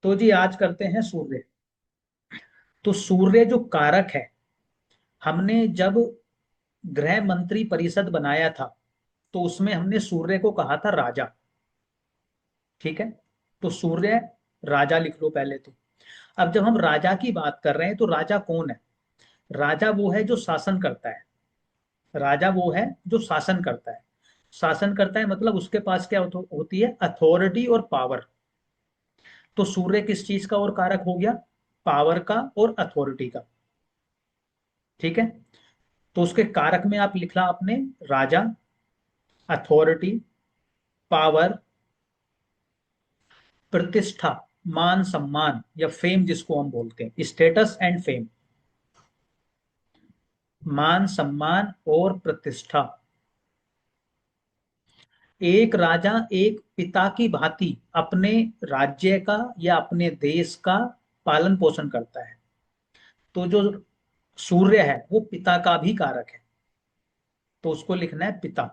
तो जी आज करते हैं सूर्य। तो सूर्य जो कारक है, हमने जब गृह मंत्री परिषद बनाया था तो उसमें हमने सूर्य को कहा था राजा। ठीक है। तो सूर्य राजा लिख लो पहले तो। अब जब हम राजा की बात कर रहे हैं तो राजा कौन है? राजा वो है जो शासन करता है। राजा वो है जो शासन करता है। शासन करता है मतलब उसके पास क्या होती है? अथॉरिटी और पावर। तो सूर्य किस चीज का और कारक हो गया? पावर का और अथॉरिटी का। ठीक है। तो उसके कारक में आप लिखला आपने राजा, अथॉरिटी, पावर, प्रतिष्ठा, मान सम्मान या फेम जिसको हम बोलते हैं, स्टेटस एंड फेम। मान सम्मान और प्रतिष्ठा। एक राजा एक पिता की भांति अपने राज्य का या अपने देश का पालन पोषण करता है। तो जो सूर्य है वो पिता का भी कारक है, तो उसको लिखना है पिता।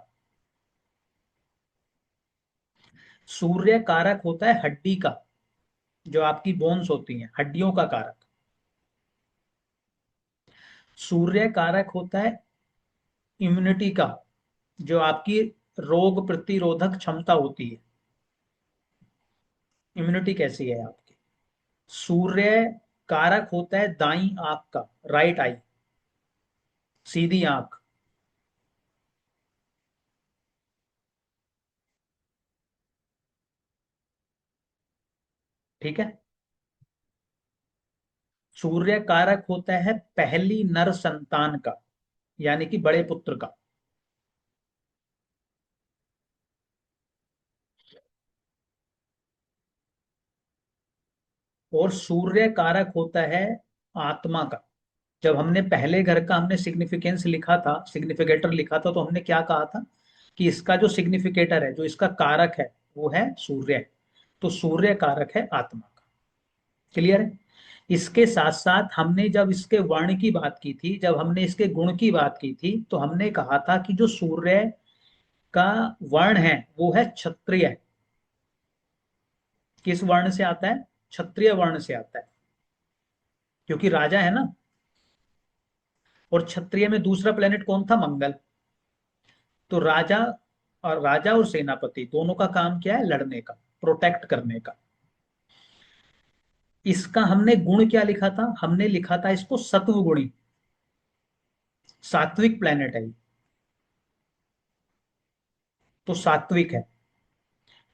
सूर्य कारक होता है हड्डी का, जो आपकी बोन्स होती हैं, हड्डियों का कारक। सूर्य कारक होता है इम्यूनिटी का, जो आपकी रोग प्रतिरोधक क्षमता होती है। इम्यूनिटी कैसी है आपकी? सूर्य कारक होता है दाई आंख का, राइट आई, सीधी आंख। ठीक है। सूर्य कारक होता है पहली नर संतान का, यानी कि बड़े पुत्र का। और सूर्य कारक होता है आत्मा का। जब हमने पहले घर का हमने सिग्निफिकेंस लिखा था, सिग्निफिकेटर लिखा था, तो हमने क्या कहा था कि इसका जो सिग्निफिकेटर है, जो इसका कारक है, वो है सूर्य। तो सूर्य कारक है आत्मा का। क्लियर है? इसके साथ साथ हमने जब इसके वर्ण की बात की थी, जब हमने इसके गुण की बात की थी, तो हमने कहा था कि जो सूर्य का वर्ण है वो है क्षत्रिय। किस वर्ण से आता है? क्षत्रिय वर्ण से आता है, क्योंकि राजा है ना। और क्षत्रिय में दूसरा प्लेनेट कौन था? मंगल। तो राजा और सेनापति दोनों का काम क्या है? लड़ने का, प्रोटेक्ट करने का। इसका हमने गुण क्या लिखा था? हमने लिखा था इसको सत्व गुणी, सात्विक प्लेनेट है ये, तो सात्विक है।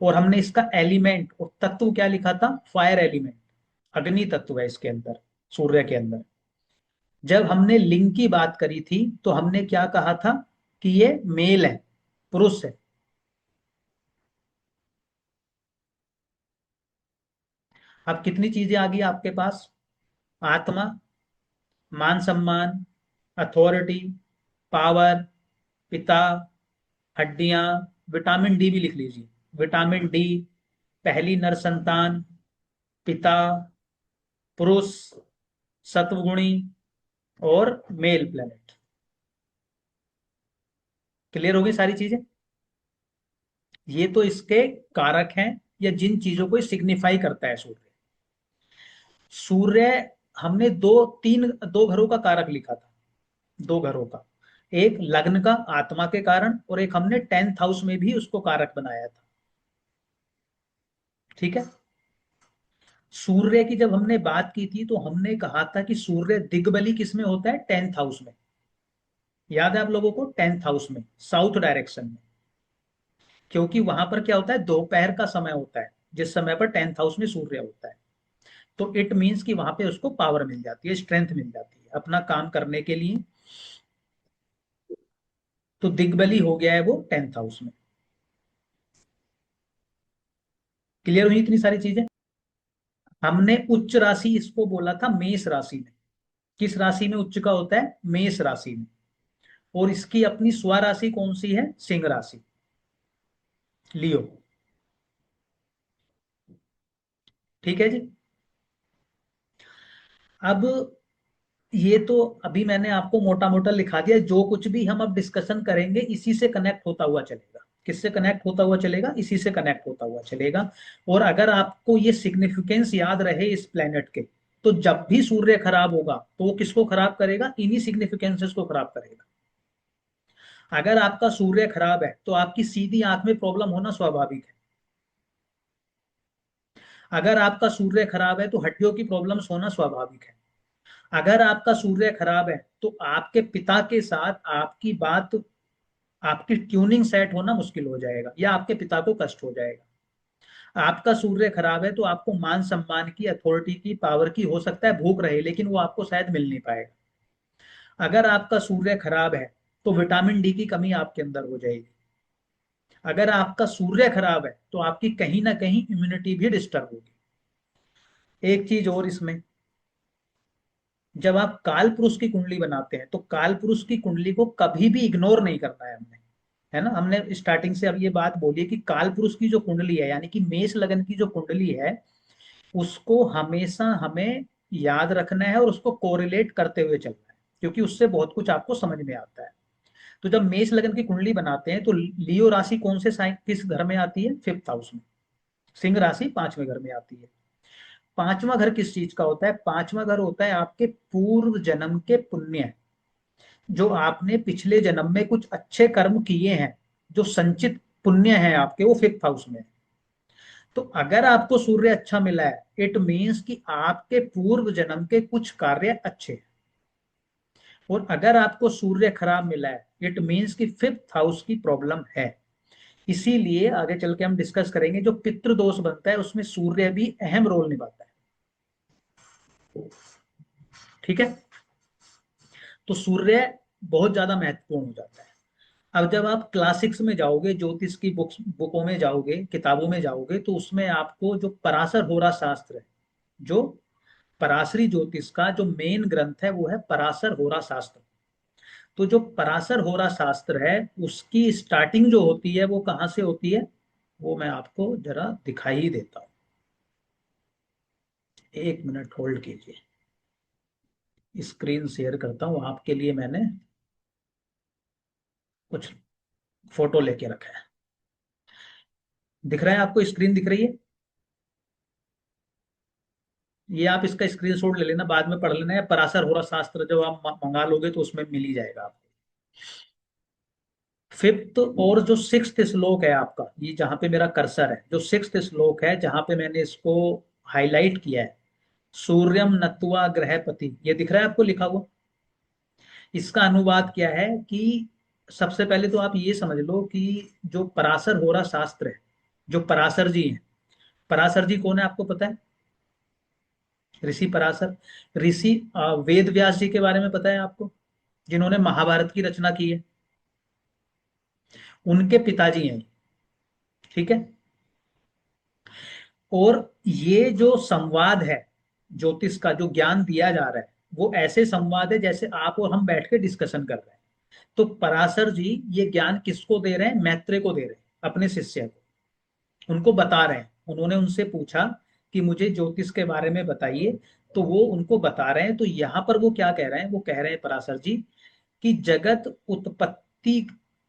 और हमने इसका एलिमेंट और तत्व क्या लिखा था? फायर एलिमेंट, अग्नि तत्व है इसके अंदर, सूर्य के अंदर। जब हमने लिंग की बात करी थी तो हमने क्या कहा था कि ये मेल है, पुरुष है। अब कितनी चीजें आ गई आपके पास? आत्मा, मान सम्मान, अथॉरिटी, पावर, पिता, हड्डियां, विटामिन डी भी लिख लीजिए। विटामिन डी, पहली नर संतान, पिता, पुरुष, सत्वगुणी और मेल प्लेनेट। क्लियर हो गई सारी चीजें? ये तो इसके कारक हैं, या जिन चीजों को सिग्निफाई करता है सूर्य। सूर्य हमने दो घरों का कारक लिखा था, दो घरों का। एक लग्न का आत्मा के कारण, और एक हमने 10th हाउस में भी उसको कारक बनाया था। ठीक है। सूर्य की जब हमने बात की थी तो हमने कहा था कि सूर्य दिग्बली किस में होता है? 10th हाउस में। याद है आप लोगों को? 10th हाउस में, साउथ डायरेक्शन में। क्योंकि वहां पर क्या होता है? दोपहर का समय होता है, जिस समय पर 10th हाउस में सूर्य होता है। तो इट मीन्स कि वहां पे उसको पावर मिल जाती है, स्ट्रेंथ मिल जाती है अपना काम करने के लिए। तो दिग्बली हो गया है वो 10th हाउस में। क्लियर हुई इतनी सारी चीजें? हमने उच्च राशि इसको बोला था मेष राशि में। किस राशि में उच्च का होता है? मेष राशि में। और इसकी अपनी स्वराशि कौन सी है? सिंह राशि, लियो। ठीक है जी। अब ये तो अभी मैंने आपको मोटा मोटा लिखा दिया, जो कुछ भी हम अब डिस्कशन करेंगे इसी से कनेक्ट होता हुआ चलेगा। किससे कनेक्ट होता हुआ चलेगा? इसी से कनेक्ट होता हुआ चलेगा। और अगर आपको ये सिग्निफिकेंस याद रहे इस प्लेनेट के, तो जब भी सूर्य खराब होगा तो वो किसको खराब करेगा? इन्हीं सिग्निफिकेंसेस को खराब करेगा। अगर आपका सूर्य खराब है तो आपकी सीधी आंख में प्रॉब्लम होना स्वाभाविक है। अगर आपका सूर्य खराब है तो हड्डियों की प्रॉब्लम्स होना स्वाभाविक है। अगर आपका सूर्य खराब है तो आपके पिता के साथ आपकी बात, आपकी ट्यूनिंग सेट होना मुश्किल हो जाएगा, या आपके पिता को कष्ट हो जाएगा। आपका सूर्य खराब है तो आपको मान सम्मान की, अथॉरिटी की, पावर की, हो सकता है भूख रहे, लेकिन वो आपको शायद मिल नहीं पाएगा। अगर आपका सूर्य खराब है तो विटामिन डी की कमी आपके अंदर हो जाएगी। अगर आपका सूर्य खराब है तो आपकी कहीं ना कहीं इम्यूनिटी भी डिस्टर्ब होगी। एक चीज और इसमें, जब आप काल पुरुष की कुंडली बनाते हैं तो काल पुरुष की कुंडली को कभी भी इग्नोर नहीं करना है हमने, है ना। हमने स्टार्टिंग से अब ये बात बोली कि काल पुरुष की जो कुंडली है, यानी कि मेष लगन की जो कुंडली है, उसको हमेशा हमें याद रखना है और उसको कोरिलेट करते हुए चलना है, क्योंकि उससे बहुत कुछ आपको समझ में आता है। तो जब मेष लगन की कुंडली बनाते हैं तो लियो राशि कौन से साइन, किस घर में आती है? 5th हाउस में। सिंह राशि 5वें घर में आती है। 5वां घर किस चीज का होता है? 5वां घर होता है आपके पूर्व जन्म के पुण्य, जो आपने पिछले जन्म में कुछ अच्छे कर्म किए हैं, जो संचित पुण्य है आपके, वो 5th हाउस में है। तो अगर आपको सूर्य अच्छा मिला है, इट मीन्स कि आपके पूर्व जन्म के कुछ कार्य अच्छे हैं। और अगर आपको सूर्य खराब मिला है, इट मीन्स कि 5th हाउस की प्रॉब्लम है। इसीलिए आगे चल के हम डिस्कस करेंगे, जो पितृदोष बनता है उसमें सूर्य भी अहम रोल निभाता है। ठीक है, तो सूर्य बहुत ज्यादा महत्वपूर्ण हो जाता है। अब जब आप क्लास 6 में जाओगे, ज्योतिष की बुकों में जाओगे, किताबों में जाओगे, तो उसमें आपको जो पराशर होरा शास्त्र है, जो पराशरी ज्योतिष का जो मेन ग्रंथ है, वो है पराशर होरा शास्त्र। तो जो पराशर होरा शास्त्र है, उसकी स्टार्टिंग जो होती है वो कहाँ से होती है? वो मैं आपको जरा दिखाई ही देता हूँ। एक मिनट होल्ड कीजिए, स्क्रीन शेयर करता हूँ आपके लिए। मैंने कुछ फोटो लेके रखा है, दिख रहा है आपको? स्क्रीन दिख रही है? ये आप इसका स्क्रीनशॉट ले लेना, बाद में पढ़ लेना है। पराशर होरा शास्त्र जब आप मंगा लोगे तो उसमें मिल ही जाएगा आपको। 5th और जो 6th श्लोक है आपका, ये जहां पे मेरा कर्सर है, जो 6th श्लोक है जहां पे मैंने इसको हाईलाइट किया है, सूर्यम नत्वा ग्रहपति, ये दिख रहा है आपको लिखा हुआ? इसका अनुवाद क्या है कि सबसे पहले तो आप ये समझ लो कि जो पराशर होरा शास्त्र है, जो पराशर जी हैं, पराशर जी कौन है आपको पता है? ऋषि पराशर। ऋषि वेद व्यास जी के बारे में पता है आपको, जिन्होंने महाभारत की रचना की है? उनके पिताजी हैं। ठीक है। और ये जो संवाद है, ज्योतिष का जो ज्ञान दिया जा रहा है, वो ऐसे संवाद है जैसे आप और हम बैठ के डिस्कशन कर रहे हैं। तो पराशर जी ये ज्ञान किसको दे रहे हैं? मैत्रेय को दे रहे हैं, अपने शिष्य को। उनको बता रहे हैं। उन्होंने उनसे पूछा कि मुझे ज्योतिष के बारे में बताइए, तो वो उनको बता रहे हैं। तो यहाँ पर वो क्या कह रहे हैं? वो कह रहे हैं पराशर जी कि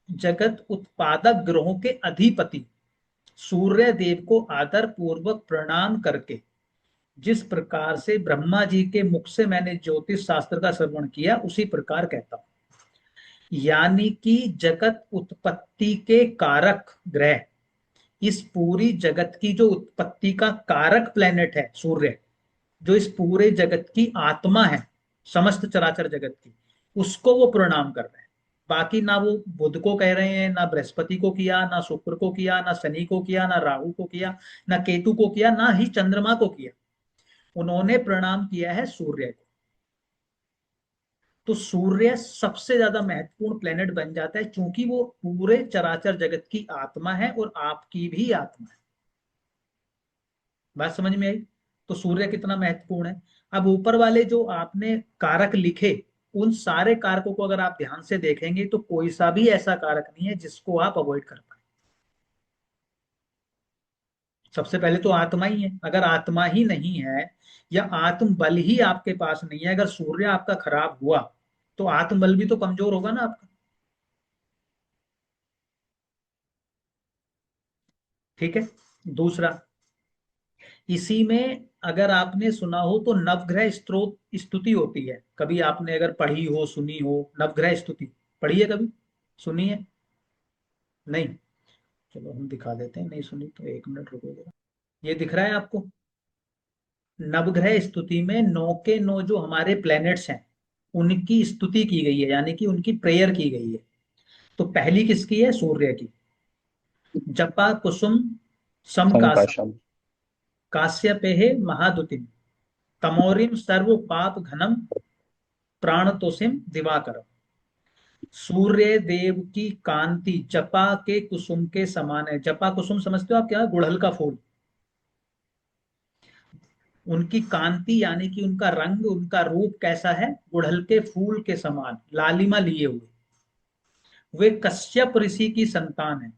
जगत उत्पादक ग्रहों के अधिपति सूर्य देव को आदर पूर्वक प्रणाम करके, जिस प्रकार से ब्रह्मा जी के मुख से मैंने ज्योतिष शास्त्र का श्रवण किया, उसी प्रकार कहता हूं। यानी कि जगत उत्पत्ति के कारक ग्रह, इस पूरी जगत की जो उत्पत्ति का कारक प्लेनेट है सूर्य, जो इस पूरे जगत की आत्मा है, समस्त चराचर जगत की, उसको वो प्रणाम कर रहे हैं। बाकी ना वो बुध को कह रहे हैं, ना बृहस्पति को किया, ना शुक्र को किया, ना शनि को किया, ना राहु को किया, ना केतु को किया, ना ही चंद्रमा को किया। उन्होंने प्रणाम किया है सूर्य को। तो सूर्य सबसे ज्यादा महत्वपूर्ण प्लेनेट बन जाता है, क्योंकि वो पूरे चराचर जगत की आत्मा है और आपकी भी आत्मा है। बात समझ में आई? तो सूर्य कितना महत्वपूर्ण है। अब ऊपर वाले जो आपने कारक लिखे, उन सारे कारकों को अगर आप ध्यान से देखेंगे तो कोई सा भी ऐसा कारक नहीं है जिसको आप अवॉइड कर पाए। सबसे पहले तो आत्मा ही है। अगर आत्मा ही नहीं है, या आत्म बल ही आपके पास नहीं है, अगर सूर्य आपका खराब हुआ, तो आत्म बल भी तो कमजोर होगा ना आपका। ठीक है। दूसरा, इसी में अगर आपने सुना हो तो नवग्रह स्त्रोत स्तुति होती है, कभी आपने अगर पढ़ी हो सुनी हो, नवग्रह स्तुति पढ़ी है कभी, सुनी है? नहीं? चलो हम दिखा देते हैं, नहीं सुनी तो एक मिनट रुको जरा। ये दिख रहा है आपको? नवग्रह स्तुति में 9 के 9 जो हमारे प्लैनेट्स हैं उनकी स्तुति की गई है, यानी कि उनकी प्रेयर की गई है। तो पहली किसकी है? सूर्य की। जपा कुसुम समकासम संकाशम। काश्यपेहे महादुतिम तमोरिम सर्व पाप घनम प्राणतोषिम दिवाकरम। सूर्य देव की कांति जपा के कुसुम के समान है। जपा कुसुम समझते हो आप क्या? गुड़हल का फूल। उनकी कांति यानी कि उनका रंग, उनका रूप कैसा है? गुड़हल के फूल के समान लालिमा लिए हुए। वे कश्यप ऋषि की संतान है।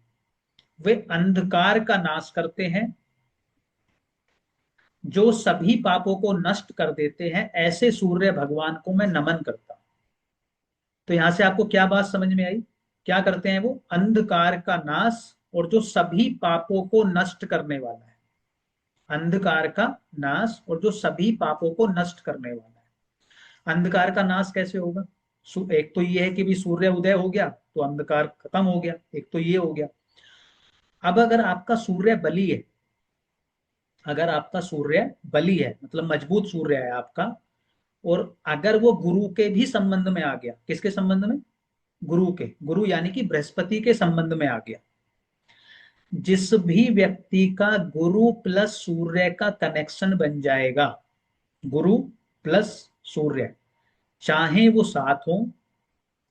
वे अंधकार का नाश करते हैं, जो सभी पापों को नष्ट कर देते हैं। ऐसे सूर्य भगवान को मैं नमन करता हूं। तो यहां से आपको क्या बात समझ में आई? क्या करते हैं वो? अंधकार का नाश और जो सभी पापों को नष्ट करने वाला है। अंधकार का नाश और जो सभी पापों को नष्ट करने वाला है। अंधकार का नाश कैसे होगा? एक तो ये है कि भी सूर्य उदय हो गया तो अंधकार खत्म हो गया, एक तो ये हो गया। अब अगर आपका सूर्य बली है, अगर आपका सूर्य बली है मतलब मजबूत सूर्य है आपका, और अगर वो गुरु के भी संबंध में आ गया, किसके संबंध में? गुरु के। गुरु यानी कि बृहस्पति के संबंध में आ गया। जिस भी व्यक्ति का गुरु प्लस सूर्य का कनेक्शन बन जाएगा, गुरु प्लस सूर्य, चाहे वो साथ हो,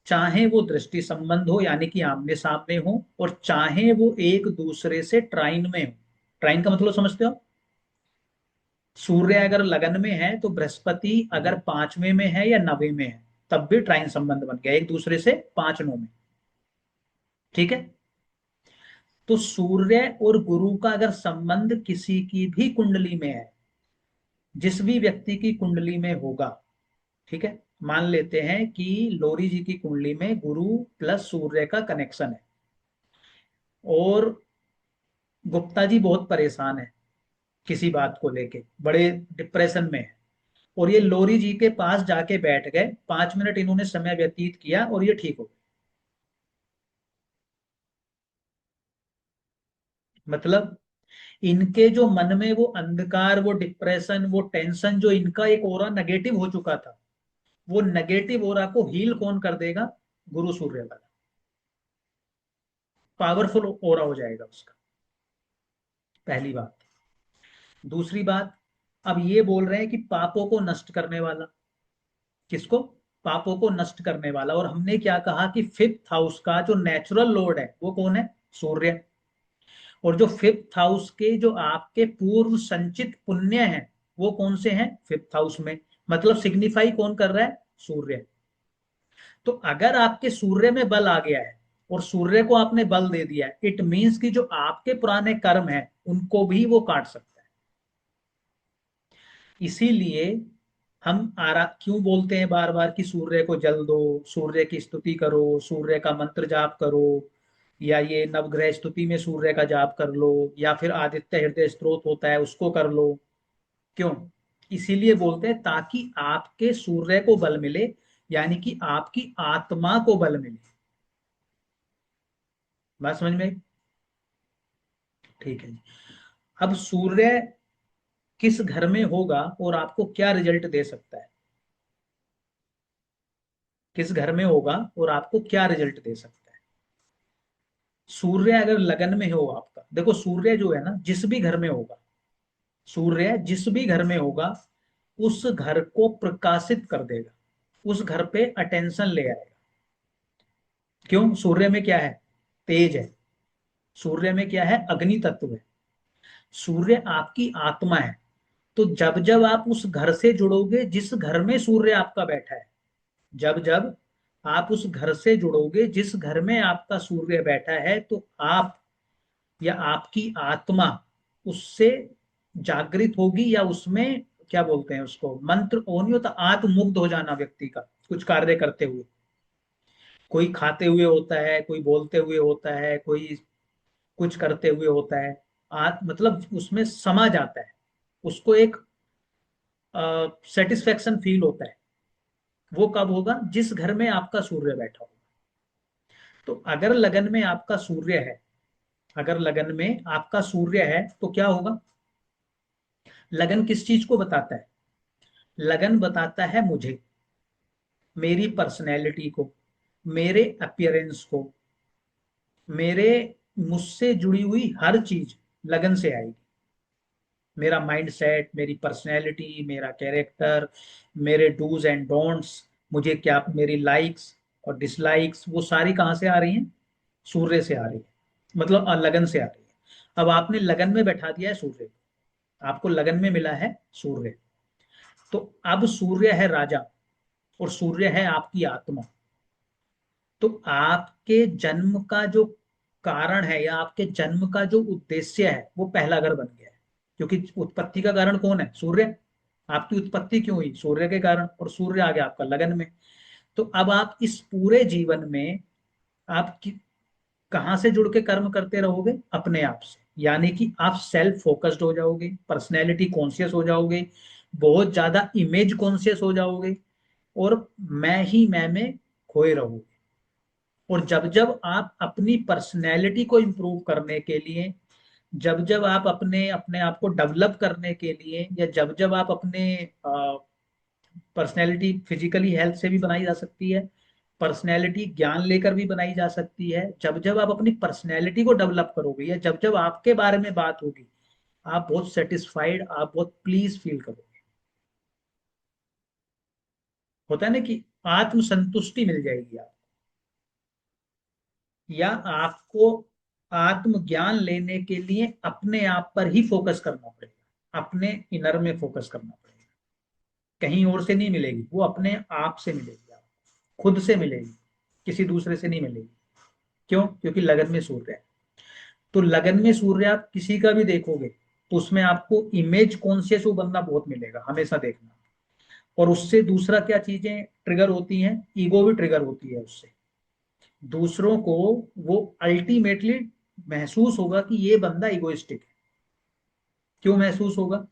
चाहे वो दृष्टि संबंध हो यानी कि आमने सामने हो, और चाहे वो एक दूसरे से ट्राइन में हो। ट्राइन का मतलब समझते हो? सूर्य अगर लगन में है तो बृहस्पति अगर पांचवें में है या नवे में है तब भी ट्राइन संबंध बन गया एक दूसरे से 5 9 में। ठीक है। तो सूर्य और गुरु का अगर संबंध किसी की भी कुंडली में है, जिस भी व्यक्ति की कुंडली में होगा, ठीक है, मान लेते हैं कि लोरी जी की कुंडली में गुरु प्लस सूर्य का कनेक्शन है, और गुप्ता जी बहुत परेशान है किसी बात को लेके, बड़े डिप्रेशन में है, और ये लोरी जी के पास जाके बैठ गए, 5 मिनट इन्होंने समय व्यतीत किया और ये ठीक हो गए। मतलब इनके जो मन में वो अंधकार, वो डिप्रेशन, वो टेंशन, जो इनका एक ओरा नेगेटिव हो चुका था, वो नेगेटिव ओरा को हील कौन कर देगा? गुरु सूर्य वाला। पावरफुल ओरा हो जाएगा उसका। पहली बात। दूसरी बात, अब ये बोल रहे हैं कि पापों को नष्ट करने वाला। किसको? पापों को नष्ट करने वाला। और हमने क्या कहा कि फिफ्थ हाउस का जो नेचुरल लॉर्ड है वो कौन है? सूर्य। और जो फिफ्थ हाउस के जो आपके पूर्व संचित पुण्य हैं वो कौन से हैं? फिफ्थ हाउस में। मतलब सिग्निफाई कौन कर रहा है? सूर्य। तो अगर आपके सूर्य में बल आ गया है और सूर्य को आपने बल दे दिया है, इट मीन्स कि जो आपके पुराने कर्म हैं उनको भी वो काट सकता है। इसीलिए हम क्यों बोलते हैं बार बार कि सूर्य को जल दो, सूर्य की स्तुति करो, सूर्य का मंत्र जाप करो, या ये नवग्रह स्तुति में सूर्य का जाप कर लो, या फिर आदित्य हृदय स्तोत्र होता है उसको कर लो। क्यों? इसीलिए बोलते हैं ताकि आपके सूर्य को बल मिले, यानी कि आपकी आत्मा को बल मिले। बात समझ में आई? ठीक है जी। अब सूर्य किस घर में होगा और आपको क्या रिजल्ट दे सकता है? किस घर में होगा और आपको क्या रिजल्ट दे सकता है? सूर्य अगर लगन में हो आपका, देखो सूर्य जो है ना जिस भी घर में होगा, सूर्य जिस भी घर में होगा उस घर को प्रकाशित कर देगा, उस घर पे अटेंशन ले आएगा। क्यों? सूर्य में क्या है? तेज है। सूर्य में क्या है? अग्नि तत्व है। सूर्य आपकी आत्मा है। तो जब जब आप उस घर से जुड़ोगे जिस घर में सूर्य आपका बैठा है, जब जब आप उस घर से जुड़ोगे जिस घर में आपका सूर्य बैठा है, तो आप या आपकी आत्मा उससे जागृत होगी, या उसमें क्या बोलते हैं उसको, मंत्र नहीं होता, आत्ममुग्ध हो जाना व्यक्ति का कुछ कार्य करते हुए। कोई खाते हुए होता है, कोई बोलते हुए होता है, कोई कुछ करते हुए होता है, मतलब उसमें समा जाता है, उसको एक सेटिस्फेक्शन फील होता है। वो कब होगा? जिस घर में आपका सूर्य बैठा होगा। तो अगर लगन में आपका सूर्य है, अगर लगन में आपका सूर्य है तो क्या होगा? लगन किस चीज को बताता है? लगन बताता है मुझे, मेरी पर्सनैलिटी को, मेरे अपीयरेंस को, मेरे मुझसे जुड़ी हुई हर चीज लगन से आएगी। मेरा माइंड सेट, मेरी पर्सनैलिटी, मेरा कैरेक्टर, मेरे डूज एंड डोंट्स, मुझे क्या, मेरी लाइक्स और डिसलाइक्स, वो सारी कहाँ से आ रही हैं? सूर्य से आ रही है, मतलब लगन से आ रही है। अब आपने लगन में बैठा दिया है सूर्य को, आपको लगन में मिला है सूर्य। तो अब सूर्य है राजा और सूर्य है आपकी आत्मा। तो आपके जन्म का जो कारण है या आपके जन्म का जो उद्देश्य है वो पहला घर बन गया है। क्योंकि उत्पत्ति का कारण कौन है? सूर्य। आपकी उत्पत्ति क्यों हुई? सूर्य के कारण, और सूर्य आ गया आपका लगन में। तो अब आप इस पूरे जीवन में आप कहां से जुड़ के कर्म करते रहोगे? अपने आप से। यानी कि आप सेल्फ फोकस्ड हो जाओगे, पर्सनैलिटी कॉन्शियस हो जाओगे, बहुत ज्यादा इमेज कॉन्शियस हो जाओगे, और मैं ही मैं में खोए रहोगे। और जब जब आप अपनी पर्सनैलिटी को इम्प्रूव करने के लिए, जब जब आप अपने अपने आप को डेवलप करने के लिए, या जब जब आप अपने पर्सनैलिटी फिजिकली हेल्थ से भी बनाई जा सकती है, पर्सनैलिटी ज्ञान लेकर भी बनाई जा सकती है, जब जब आप अपनी पर्सनैलिटी को डेवलप करोगे या जब जब आपके बारे में बात होगी, आप बहुत सेटिस्फाइड, आप बहुत प्लीज फील करोगे। होता है ना कि आत्मसंतुष्टि मिल जाएगी आप, या आपको आत्मज्ञान लेने के लिए अपने आप पर ही फोकस करना पड़ेगा, अपने इनर में फोकस करना पड़ेगा। कहीं और से नहीं मिलेगी वो, अपने आप से मिलेगी, आप खुद से मिलेगी, किसी दूसरे से नहीं मिलेगी। क्यों? क्योंकि लगन में सूर्य है। तो लगन में सूर्य आप किसी का भी देखोगे तो उसमें आपको इमेज कॉन्शियस वो बंदा बहुत मिलेगा, हमेशा देखना। और उससे दूसरा क्या चीजें ट्रिगर होती हैं? ईगो भी ट्रिगर होती है उससे। दूसरों को वो अल्टीमेटली महसूस होगा कि ये बंदा इगोइस्टिक है। क्यों महसूस होगा?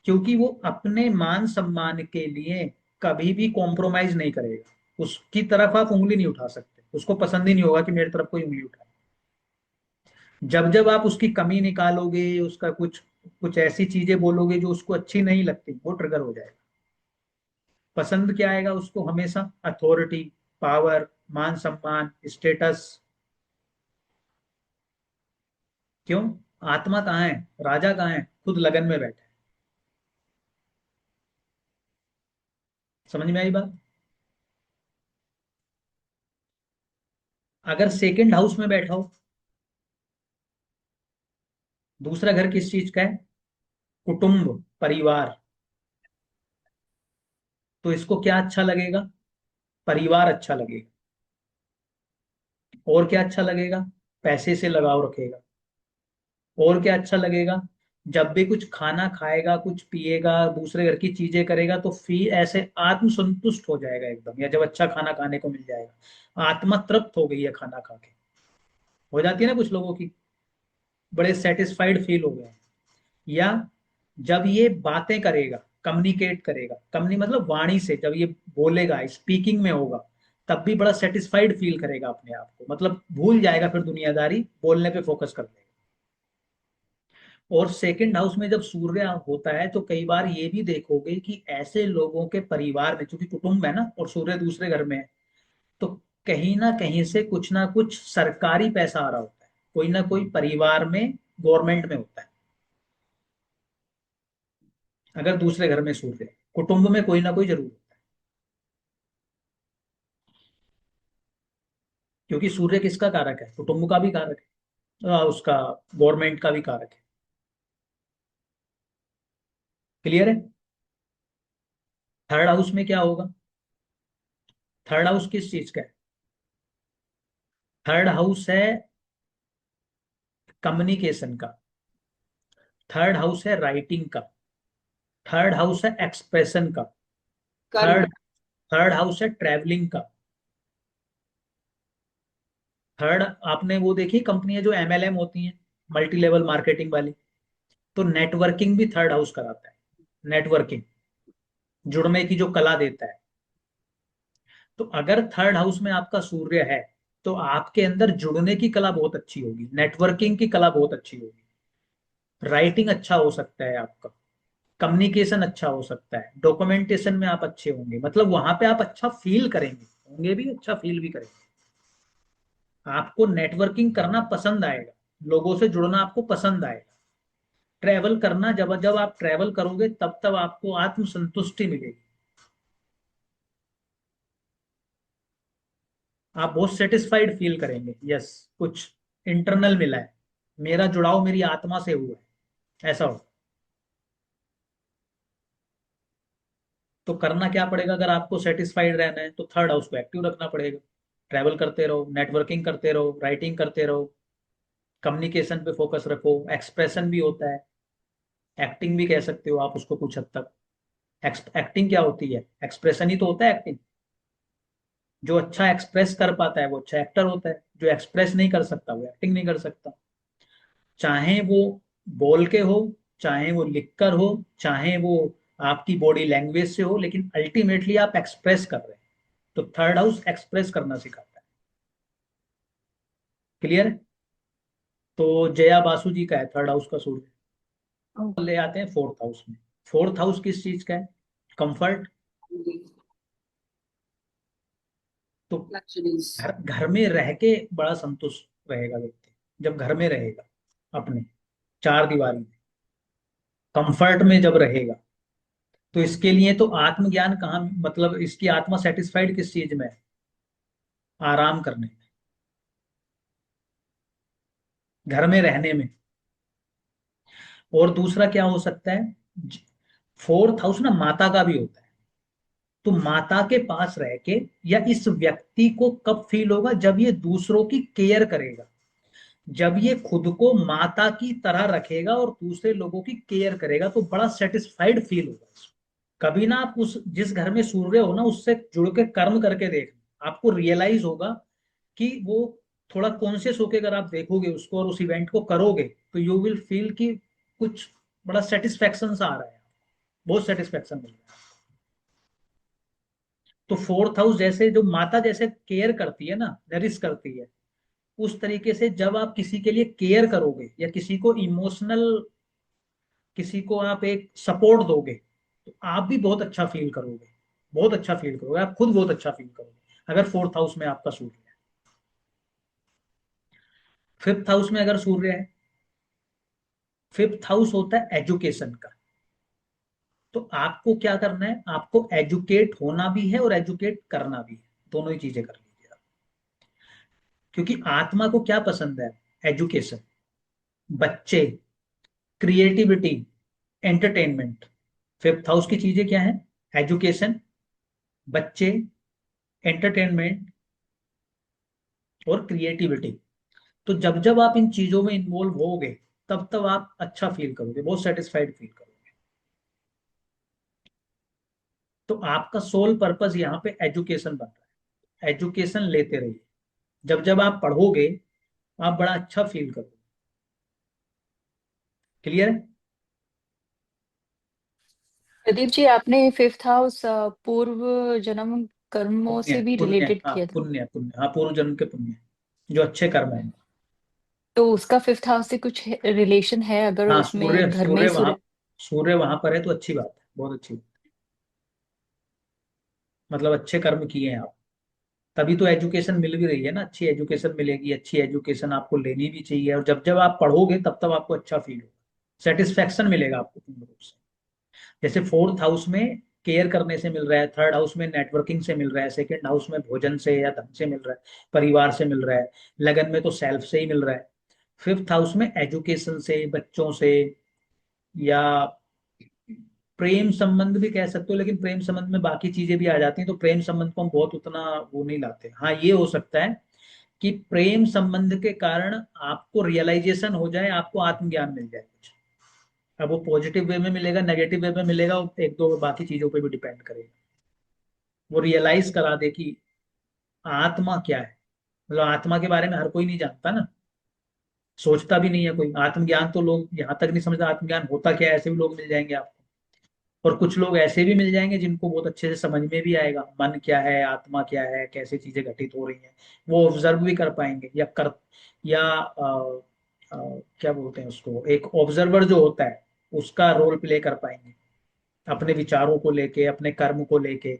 क्योंकि वो अपने मान सम्मान के लिए कभी भी कॉम्प्रोमाइज नहीं करेगा। उसकी तरफ आप उंगली नहीं उठा सकते, उसको पसंद ही नहीं होगा कि मेरी तरफ कोई उंगली उठाए। जब जब आप उसकी कमी निकालोगे, उसका कुछ कुछ ऐसी चीजें बोलोगे जो उसको अच्छी नहीं लगती, वो ट्रिगर हो जाएगा। पसंद क्या आएगा उसको? हमेशा अथॉरिटी, पावर, मान सम्मान, स्टेटस। क्यों? आत्मा कहाँ है? राजा कहाँ है? खुद लगन में बैठे। समझ में आई बात? अगर सेकंड हाउस में बैठा हो, दूसरा घर किस चीज का है? कुटुंब, परिवार। तो इसको क्या अच्छा लगेगा? परिवार अच्छा लगेगा। और क्या अच्छा लगेगा? पैसे से लगाव रखेगा। और क्या अच्छा लगेगा? जब भी कुछ खाना खाएगा, कुछ पिएगा, दूसरे घर की चीजें करेगा तो फिर ऐसे आत्मसंतुष्ट हो जाएगा एकदम। या जब अच्छा खाना खाने को मिल जाएगा, आत्मा तृप्त हो गई है खाना खा के, हो जाती है ना कुछ लोगों की, बड़े सेटिस्फाइड फील हो गए हैं। या जब ये बातें करेगा, कम्युनिकेट करेगा, कम्युनी मतलब वाणी से, जब ये बोलेगा, स्पीकिंग में होगा, तब भी बड़ा सेटिस्फाइड फील करेगा अपने आप को, मतलब भूल जाएगा फिर दुनियादारी, बोलने पे फोकस कर लेगा। और सेकंड हाउस में जब सूर्य होता है तो कई बार ये भी देखोगे कि ऐसे लोगों के परिवार में, चूंकि कुटुंब है ना और सूर्य दूसरे घर में है, तो कहीं ना कहीं से कुछ ना कुछ सरकारी पैसा आ रहा होता है, कोई ना कोई परिवार में गवर्नमेंट में होता है। अगर दूसरे घर में सूर्य है, कुटुंब में कोई ना कोई जरूर होता है। क्योंकि सूर्य किसका कारक है? कुटुंब का भी कारक है, उसका गवर्नमेंट का भी कारक है। क्लियर है? थर्ड हाउस में क्या होगा? थर्ड हाउस किस चीज का है? थर्ड हाउस है कम्युनिकेशन का। थर्ड हाउस है राइटिंग का। थर्ड हाउस है एक्सप्रेशन का। कर्म। थर्ड थर्ड हाउस है ट्रैवलिंग का। थर्ड, आपने वो देखी कंपनियां जो एमएलएम होती हैं, मल्टी लेवल मार्केटिंग वाली, तो नेटवर्किंग भी थर्ड हाउस कराता है। नेटवर्किंग, जुड़ने की जो कला देता है। तो अगर थर्ड हाउस में आपका सूर्य है तो आपके अंदर जुड़ने की कला बहुत अच्छी होगी, नेटवर्किंग की कला बहुत अच्छी होगी, राइटिंग अच्छा हो सकता है आपका, कम्युनिकेशन अच्छा हो सकता है, डॉक्यूमेंटेशन में आप अच्छे होंगे, मतलब वहां पे आप अच्छा फील करेंगे, होंगे भी, अच्छा फील भी करेंगे। आपको नेटवर्किंग करना पसंद आएगा, लोगों से जुड़ना आपको पसंद आएगा, ट्रैवल करना, जब जब आप ट्रैवल करोगे तब तब आपको आत्मसंतुष्टि मिलेगी, आप बहुत सेटिस्फाइड फील करेंगे। यस, कुछ इंटरनल मिला है, मेरा जुड़ाव मेरी आत्मा से हुआ है, ऐसा हो। तो करना क्या पड़ेगा, अगर आपको सेटिस्फाइड रहना है तो थर्ड हाउस को एक्टिव रखना पड़ेगा, ट्रैवल करते रहो, नेटवर्किंग करते रहो, राइटिंग करते रहो, कम्युनिकेशन पे फोकस रखो, एक्सप्रेशन भी होता है, एक्टिंग भी कह सकते हो आप उसको कुछ हद तक। एक्टिंग क्या होती है, एक्सप्रेशन ही तो होता है एक्टिंग। जो अच्छा एक्सप्रेस कर पाता है वो अच्छा एक्टर होता है, जो एक्सप्रेस नहीं कर सकता वो एक्टिंग नहीं कर सकता। चाहे वो बोल के हो, चाहे वो लिख कर हो, चाहे वो आपकी बॉडी लैंग्वेज से हो, लेकिन अल्टीमेटली आप एक्सप्रेस कर रहे हैं। तो थर्ड हाउस एक्सप्रेस करना सिखाता है। क्लियर है? तो जया बासु जी का है थर्ड हाउस का सूर्य। ले आते हैं फोर्थ हाउस में। फोर्थ हाउस किस चीज का है? कंफर्ट। तो लग्जरीज। घर घर में रह के बड़ा संतुष्ट रहेगा व्यक्ति, जब घर में रहेगा अपने चार दीवारी में, कंफर्ट में जब रहेगा। तो इसके लिए तो आत्मज्ञान कहाँ, मतलब इसकी आत्मा सेटिस्फाइड किस चीज में है? आराम करने में, घर में रहने में। और दूसरा क्या हो सकता है, फोर्थ हाउस ना माता का भी होता है। तो माता के पास रह के, या इस व्यक्ति को कब फील होगा, जब ये दूसरों की केयर करेगा, जब ये खुद को माता की तरह रखेगा और दूसरे लोगों की केयर करेगा, तो बड़ा सेटिस्फाइड फील होगा इसको। कभी ना आप उस जिस घर में सूर्य हो ना उससे जुड़ के कर्म करके देखना, आपको रियलाइज होगा कि वो थोड़ा कॉन्शियस होके अगर आप देखोगे उसको और उस इवेंट को करोगे, तो यू विल फील कि कुछ बड़ा सेटिस्फेक्शन सा आ रहा है, बहुत सेटिस्फेक्शन मिल रहा है। तो फोर्थ हाउस जैसे जो माता जैसे केयर करती है ना, नरिश करती है, उस तरीके से जब आप किसी के लिए केयर करोगे या किसी को इमोशनल, किसी को आप एक सपोर्ट दोगे, तो आप भी बहुत अच्छा फील करोगे, बहुत अच्छा फील करोगे, आप खुद बहुत अच्छा फील करोगे अगर फोर्थ हाउस में आपका सूर्य है। फिफ्थ हाउस में अगर सूर्य है, फिफ्थ हाउस होता है एजुकेशन का। तो आपको क्या करना है, आपको एजुकेट होना भी है और एजुकेट करना भी है, दोनों ही चीजें कर लीजिए आप। क्योंकि आत्मा को क्या पसंद है, एजुकेशन, बच्चे, क्रिएटिविटी, एंटरटेनमेंट। फिफ्थ हाउस की चीजें क्या है, एजुकेशन, बच्चे, एंटरटेनमेंट और क्रिएटिविटी। तो जब जब आप इन चीजों में इन्वॉल्व होगे, तब तब आप अच्छा फील करोगे, बहुत सेटिस्फाइड फील करोगे। तो आपका सोल पर्पस यहाँ पे एजुकेशन बन रहा है, एजुकेशन लेते रहिए, जब जब आप पढ़ोगे आप बड़ा अच्छा फील करोगे। क्लियर है? प्रदीप जी, आपने फिफ्थ हाउस पूर्व जन्म कर्मों पुण्य, से भी पुण्य, रिलेटेड हाँ किया था। पुण्य, पुण्य, हाँ पूर्व जन्म के पुण्य, जो अच्छे कर्म है। तो उसका फिफ्थ हाउस से कुछ रिलेशन है, अगर हाँ, उसमें सूर्य घर में सूर्य ही वहां, सूर्य। सूर्य वहां पर है तो अच्छी बात है, बहुत अच्छी बात। मतलब अच्छे कर्म किए हैं आप, तभी तो एजुकेशन मिल भी रही है ना, अच्छी एजुकेशन मिलेगी, अच्छी एजुकेशन आपको लेनी भी चाहिए, और जब जब आप पढ़ोगे तब तब आपको अच्छा फील होगा, सेटिस्फेक्शन मिलेगा आपको पूर्ण रूप से। जैसे फोर्थ हाउस में केयर करने से मिल रहा है, थर्ड हाउस में नेटवर्किंग से मिल रहा है, सेकंड हाउस में भोजन से या धन से मिल रहा है, परिवार से मिल रहा है, लगन में तो सेल्फ से ही मिल रहा है। फिफ्थ हाउस में एजुकेशन से, बच्चों से, या प्रेम संबंध भी कह सकते हो, लेकिन प्रेम संबंध में बाकी चीजें भी आ जाती हैं, तो प्रेम संबंध को हम बहुत उतना वो नहीं लाते। हाँ, ये हो सकता है कि प्रेम संबंध के कारण आपको रियलाइजेशन हो जाए, आपको आत्मज्ञान मिल जाए कुछ। अब वो पॉजिटिव वे में मिलेगा, नेगेटिव वे में मिलेगा, वो एक दो बाकी चीजों पे भी डिपेंड करेगा। वो रियलाइज करा दे कि आत्मा क्या है, मतलब आत्मा के बारे में हर कोई नहीं जानता ना। सोचता भी नहीं है कोई। आत्मज्ञान तो लोग यहाँ तक नहीं समझते आत्मज्ञान होता क्या है, ऐसे भी लोग मिल जाएंगे आपको। और कुछ लोग ऐसे भी मिल जाएंगे जिनको बहुत अच्छे से समझ में भी आएगा मन क्या है, आत्मा क्या है, कैसे चीजें घटित हो रही हैं। वो ऑब्जर्व भी कर पाएंगे, या क्या बोलते हैं उसको, एक ऑब्जर्वर जो होता है उसका रोल प्ले कर पाएंगे, अपने विचारों को लेके, अपने कर्म को लेके।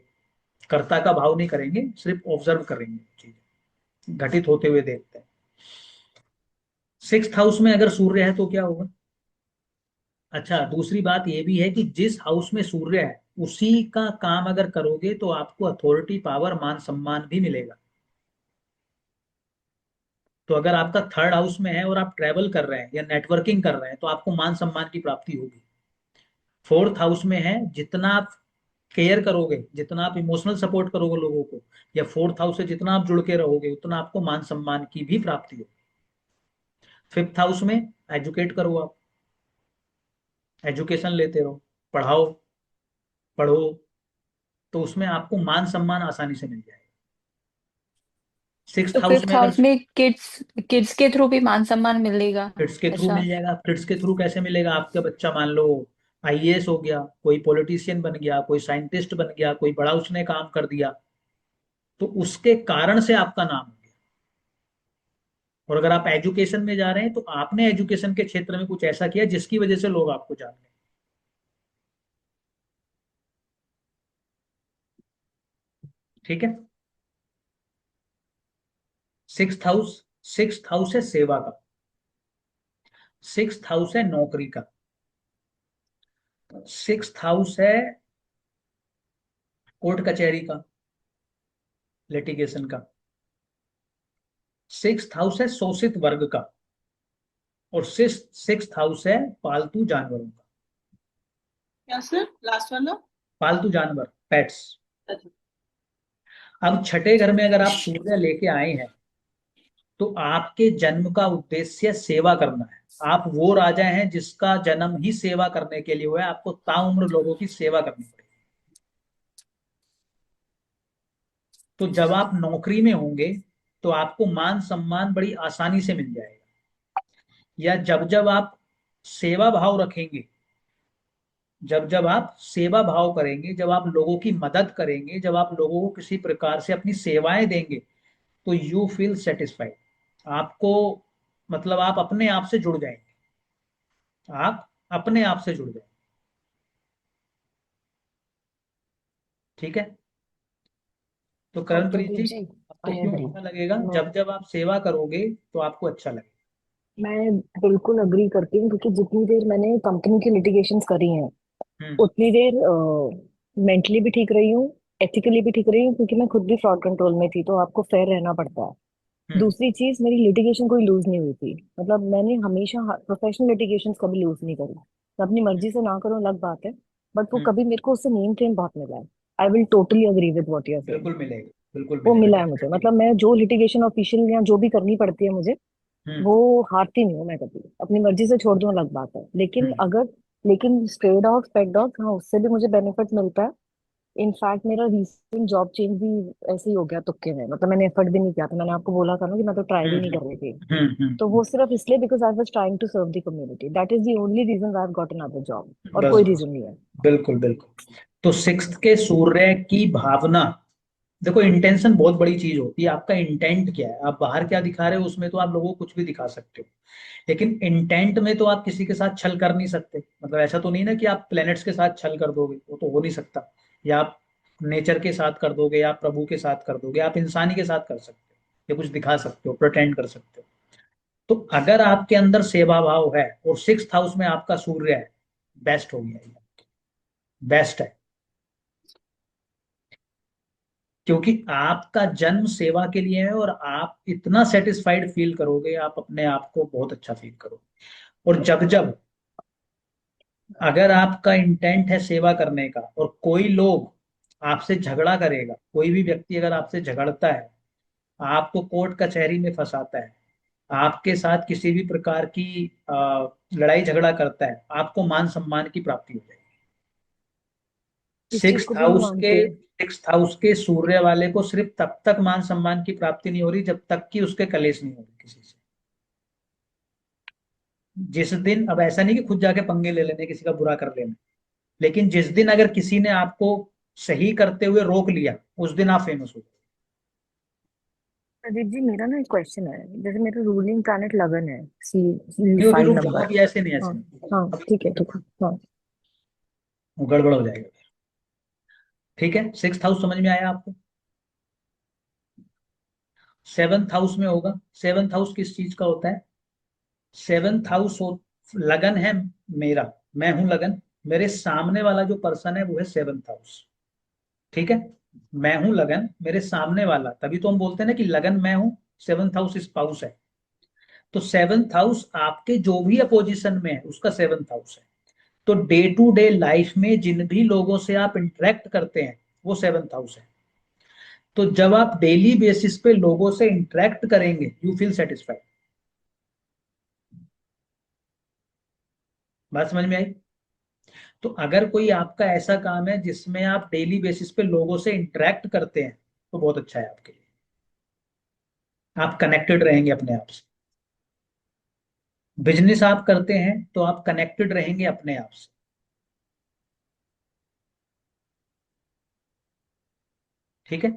कर्ता का भाव नहीं करेंगे, सिर्फ ऑब्जर्व करेंगे, चीजें घटित होते हुए देखते हैं। सिक्स्थ हाउस में अगर सूर्य है तो क्या होगा? अच्छा, दूसरी बात ये भी है कि जिस हाउस में सूर्य है उसी का काम अगर करोगे तो आपको अथॉरिटी, पावर, मान सम्मान भी मिलेगा। तो अगर आपका थर्ड हाउस में है और आप ट्रैवल कर रहे हैं या नेटवर्किंग कर रहे हैं तो आपको मान सम्मान की प्राप्ति होगी। फोर्थ हाउस में है, जितना आप केयर करोगे, जितना आप इमोशनल सपोर्ट करोगे लोगों को, या फोर्थ हाउस से जितना आप जुड़ के रहोगे, उतना आपको मान सम्मान की भी प्राप्ति होगी। फिफ्थ हाउस में एजुकेट करो आप, एजुकेशन लेते रहो, पढ़ाओ, पढ़ो, तो उसमें आपको मान सम्मान आसानी से मिल जाएगा। सिक्स्थ तो हाउस फिफ्थ में अगर, हाउस में किड्स किड्स के थ्रू भी मान सम्मान मिलेगा, किड्स के थ्रू ऐसा? मिल जाएगा। किड्स के थ्रू कैसे मिलेगा? आपका बच्चा मान लो आईएएस हो गया, कोई पॉलिटिशियन बन गया, कोई साइंटिस्ट बन गया, कोई बड़ा उसने काम कर दिया, तो उसके कारण से आपका नाम हो गया। और अगर आप एजुकेशन में जा रहे हैं तो आपने एजुकेशन के क्षेत्र में कुछ ऐसा किया जिसकी वजह से लोग आपको जान लें। ठीक है। सिक्स्थ हाउस है सेवा का, सिक्स्थ हाउस है नौकरी का, सिक्स्थ हाउस है कोर्ट कचहरी का, लिटिगेशन का, सिक्स्थ हाउस है शोषित वर्ग का, और सिक्स्थ हाउस है पालतू जानवरों का। क्या सर, लास्ट वाला? पालतू जानवर, पेट्स। अब छठे घर में अगर आप सूर्य लेके आए हैं तो आपके जन्म का उद्देश्य सेवा करना है। आप वो राजा हैं जिसका जन्म ही सेवा करने के लिए हुआ है। आपको ताउम्र लोगों की सेवा करनी पड़ेगी। तो जब आप नौकरी में होंगे तो आपको मान सम्मान बड़ी आसानी से मिल जाएगा। या जब जब आप सेवा भाव रखेंगे, जब जब आप सेवा भाव करेंगे, जब आप लोगों की मदद करेंगे, जब आप लोगों को किसी प्रकार से अपनी सेवाएं देंगे, तो यू फील सेटिस्फाइड। आपको, मतलब आप अपने आप से जुड़ जाएंगे, आप अपने आप से जुड़ जाएंगे। ठीक है। तो डॉक्टर करणप्रीत दीप जी, जी, आपको आई क्यों एग्री। अच्छा लगेगा? मैं जब जब आप सेवा करोगे तो आपको अच्छा लगेगा। मैं बिल्कुल अग्री करती हूँ, क्योंकि जितनी देर मैंने कंपनी की लिटिगेशंस करी हैं हम्म। उतनी देर मेंटली भी ठीक रही हूँ, एथिकली भी ठीक रही हूँ, क्योंकि मैं खुद भी फ्रॉड कंट्रोल में थी, तो आपको फेयर रहना पड़ता है। हम्म। दूसरी चीज, मेरी लिटिगेशन कोई लूज नहीं हुई थी। मतलब मैंने हमेशा प्रोफेशनल लिटिगेशंस कभी लूज नहीं करी। मैं अपनी मर्जी से ना करूँ अलग बात है, बट वो हम्म। कभी मेरे को उससे नेम फेम बहुत मिला है। I will totally agree with what you are saying. बिल्कुल मिलेगा, बिल्कुल वो मिलेगा, मिला है मुझे। डेफिनेटली। मतलब मैं जो लिटिगेशन ऑफिशियल या जो भी करनी पड़ती है मुझे, हम्म। वो हारती नहीं हूँ मैं कभी। अपनी मर्जी से छोड़ दूं अलग बात है, हम्म। लेकिन स्ट्रे डॉग्स, पेट डॉग्स, हाँ, उससे भी मुझे बेनिफिट मिलता है। इनफैक्ट मेरा रिसेंट जॉब चेंज भी ऐसे ही हो गया तुक्के में। मतलब मैंने एफर्ट भी नहीं किया था। मैंने आपको बोला था ना कि मैं तो ट्राई भी नहीं हम्म। कर रही थी। तो हम्म। वो सिर्फ इसलिए because I was trying to serve the community. That is the only reason I have got another job, और बस कोई बस, रीजन नहीं है। बिल्कुल बिल्कुल। तो सिक्स्थ के सूर्य की भावना, देखो इंटेंशन बहुत बड़ी चीज होती है। आपका इंटेंट क्या है, आप बाहर क्या दिखा रहे हो उसमें तो आप लोगों को कुछ भी दिखा सकते हो, लेकिन इंटेंट में तो आप किसी के साथ छल कर नहीं सकते। मतलब ऐसा तो नहीं ना कि आप प्लैनेट्स के साथ छल कर दोगे, वो तो हो नहीं सकता। या आप नेचर के साथ कर दोगे, या आप प्रभु के साथ कर दोगे, आप इंसानी के साथ कर सकते हो, या कुछ दिखा सकते हो, प्रोटेंड कर सकते हो। तो अगर आपके अंदर सेवा भाव है और सिक्स्थ हाउस में आपका सूर्य है, बेस्ट हो गया ये, बेस्ट है। क्योंकि आपका जन्म सेवा के लिए है और आप इतना सेटिस्फाइड फील करोगे, आप अपने आप को बहुत अच्छा फील करोगे। और जब जब, अगर आपका इंटेंट है सेवा करने का और कोई लोग आपसे झगड़ा करेगा, कोई भी व्यक्ति अगर आपसे झगड़ता है, आपको कोर्ट कचहरी में फंसाता है, आपके साथ किसी भी प्रकार की लड़ाई झगड़ा करता है, आपको मान सम्मान की प्राप्ति हो जाएगी। इस चीज सिक्स्थ को भी मैं हाउस के मानती हूँ। सिक्स्थ हाउस के सूर्य वाले को सिर्फ तब तक मान सम्मान की प्राप्ति नहीं हो रही जब तक कि उसके कलेश नहीं हो रही किसी से। जिस दिन, अब ऐसा नहीं कि खुद जाके पंगे ले लेने, किसी का बुरा कर लेना, लेकिन जिस दिन अगर किसी ने आपको सही करते हुए रोक लिया, उस दिन आप फेमस हो जाओ। प्रदीप जी, मेरा ना एक क्वेश्चन है। जैसे मेरा रूलिंग प्लैनेट लगन है, सी नहीं, अभी फाइव रुक जाओ, नंबर। अभी ऐसे नहीं, हाँ ऐसे नहीं, हाँ, ठीक है ठीक है। हाँ वो गड़बड़ हो जाएगा। ठीक है, 6th हाउस समझ में आया आपको? 7th हाउस में होगा। 7th हाउस किस चीज का होता है? 7th हाउस लगन है मेरा, मैं हूं लगन, मेरे सामने वाला जो पर्सन है वो है 7th हाउस। ठीक है, मैं हूं लगन, मेरे सामने वाला, तभी तो हम बोलते हैं ना कि लगन मैं हूं, 7th हाउस स्पाउस है। तो 7th हाउस आपके जो भी अपोजिशन में है उसका 7th हाउस है। तो डे टू डे लाइफ में जिन भी लोगों से आप इंटरेक्ट करते हैं वो 7th हाउस है। तो जब आप डेली बेसिस पे लोगों से इंटरेक्ट करेंगे, यू फील सेटिस्फाइड। बात समझ में आई? तो अगर कोई आपका ऐसा काम है जिसमें आप डेली बेसिस पे लोगों से इंटरेक्ट करते हैं, तो बहुत अच्छा है आपके लिए, आप कनेक्टेड रहेंगे अपने आप से। बिजनेस आप करते हैं तो आप कनेक्टेड रहेंगे अपने आप से। ठीक है।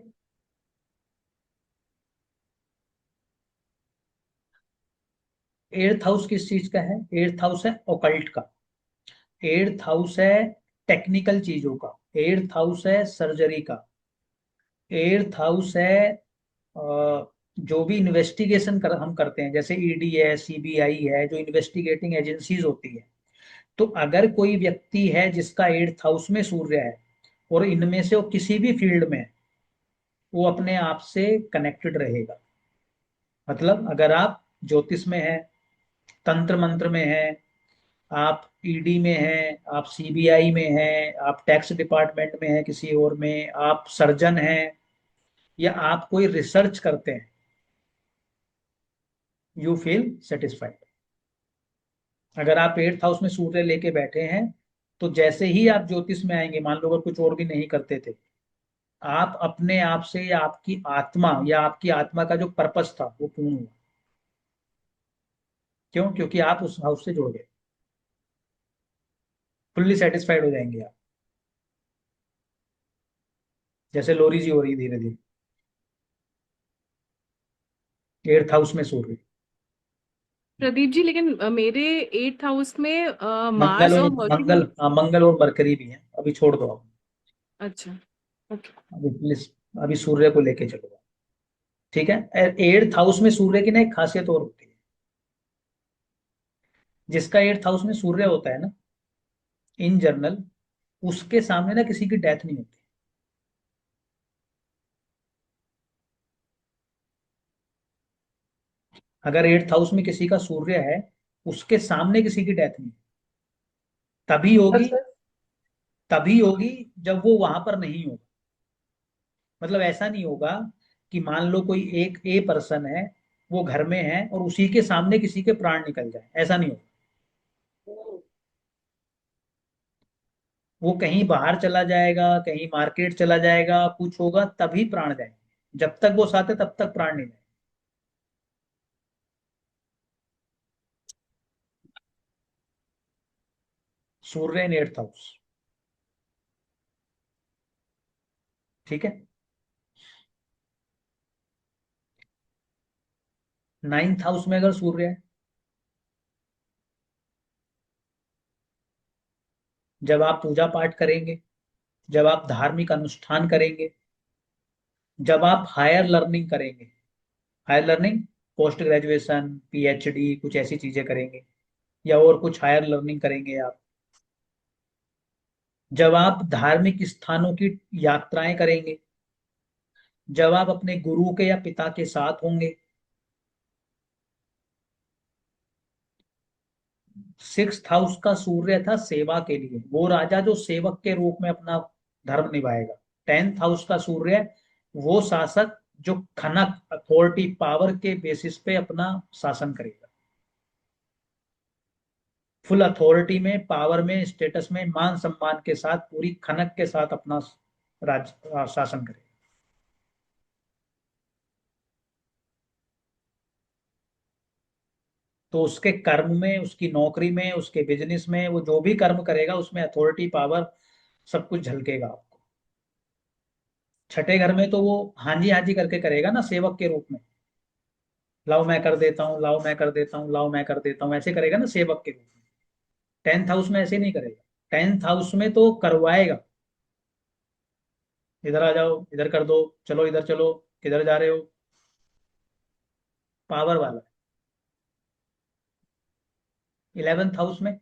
8th हाउस किस चीज का है? 8th हाउस है ओकल्ट का। 8th हाउस है टेक्निकल चीजों का। 8th हाउस है सर्जरी का। 8th हाउस है जो भी इन्वेस्टिगेशन हम करते हैं, जैसे ईडी है, सीबीआई है, जो इन्वेस्टिगेटिंग एजेंसीज होती है। तो अगर कोई व्यक्ति है जिसका 8th हाउस में सूर्य है और इनमें से वो किसी भी फील्ड में है, वो अपने आप से कनेक्टेड रहेगा। मतलब अगर आप ज्योतिष में हैं, तंत्र मंत्र में हैं, आप ईडी में हैं, आप सीबीआई में हैं, आप टैक्स डिपार्टमेंट में हैं, किसी और में आप सर्जन हैं, या आप कोई रिसर्च करते हैं, यू फील सेटिस्फाइड। अगर आप 8th हाउस में सूर्य लेके बैठे हैं, तो जैसे ही आप ज्योतिष में आएंगे, मान लो अगर कुछ और भी नहीं करते थे, आप अपने आप से, या आपकी आत्मा का जो पर्पस था वो पूर्ण हुआ। क्यों? क्योंकि आप उस हाउस से जुड़ गए, फुल्ली सेटिस्फाइड हो जाएंगे आप, जैसे लोरी जी हो रही धीरे धीरे। 8th हाउस में सूर्य, प्रदीप जी, लेकिन मेरे 8th हाउस में मंगल मार्स और और मर्क्यूरी। मंगल, हाँ, मंगल और मरकरी भी है, अभी छोड़ दो आप। अच्छा। ओके। अभी प्लीज, अभी सूर्य को लेके चलो। ठीक है। 8th हाउस में सूर्य की ना एक खासियत और होती है। जिसका 8th हाउस में सूर्य होता है ना, इन जनरल, उसके सामने ना किसी की डेथ नहीं होती। अगर 8th हाउस में किसी का सूर्य है, उसके सामने किसी की डेथ नहीं, तभी होगी, तभी होगी जब वो वहां पर नहीं होगा। मतलब ऐसा नहीं होगा कि मान लो कोई एक ए पर्सन है, वो घर में है और उसी के सामने किसी के प्राण निकल जाए, ऐसा नहीं होगा। वो कहीं बाहर चला जाएगा, कहीं मार्केट चला जाएगा, कुछ होगा तभी प्राण जाएंगे, जब तक वो साथ है तब तक प्राण नहीं जाएंगे। सूर्य इन 8th हाउस। ठीक है। 9th हाउस में अगर सूर्य है, जब आप पूजा पाठ करेंगे, जब आप धार्मिक अनुष्ठान करेंगे, जब आप हायर लर्निंग करेंगे, higher learning, post graduation, PhD, कुछ ऐसी चीजें करेंगे, या और कुछ हायर लर्निंग करेंगे आप, जब आप धार्मिक स्थानों की यात्राएं करेंगे, जब आप अपने गुरु के या पिता के साथ होंगे। 6th हाउस का सूर्य था सेवा के लिए, वो राजा जो सेवक के रूप में अपना धर्म निभाएगा। 10th हाउस का सूर्य, वो शासक जो खनक, अथॉरिटी, पावर के बेसिस पे अपना शासन करेगा, फुल अथॉरिटी में, पावर में, स्टेटस में, मान सम्मान के साथ, पूरी खनक के साथ अपना शासन करेगा। तो उसके कर्म में, उसकी नौकरी में, उसके बिजनेस में, वो जो भी कर्म करेगा उसमें अथॉरिटी, पावर, सब कुछ झलकेगा आपको। छठे घर में तो वो हाँ जी करके करेगा ना, सेवक के रूप में, लाओ मैं कर देता हूँ, लाओ मैं कर देता हूँ, लाओ मैं कर देता हूँ, ऐसे करेगा ना सेवक के रूप में। 10th हाउस में ऐसे नहीं करेगा। 10th हाउस में तो करवाएगा, इधर आ जाओ, इधर कर दो, चलो इधर चलो, किधर जा रहे हो, पावर वाला। 11th हाउस में,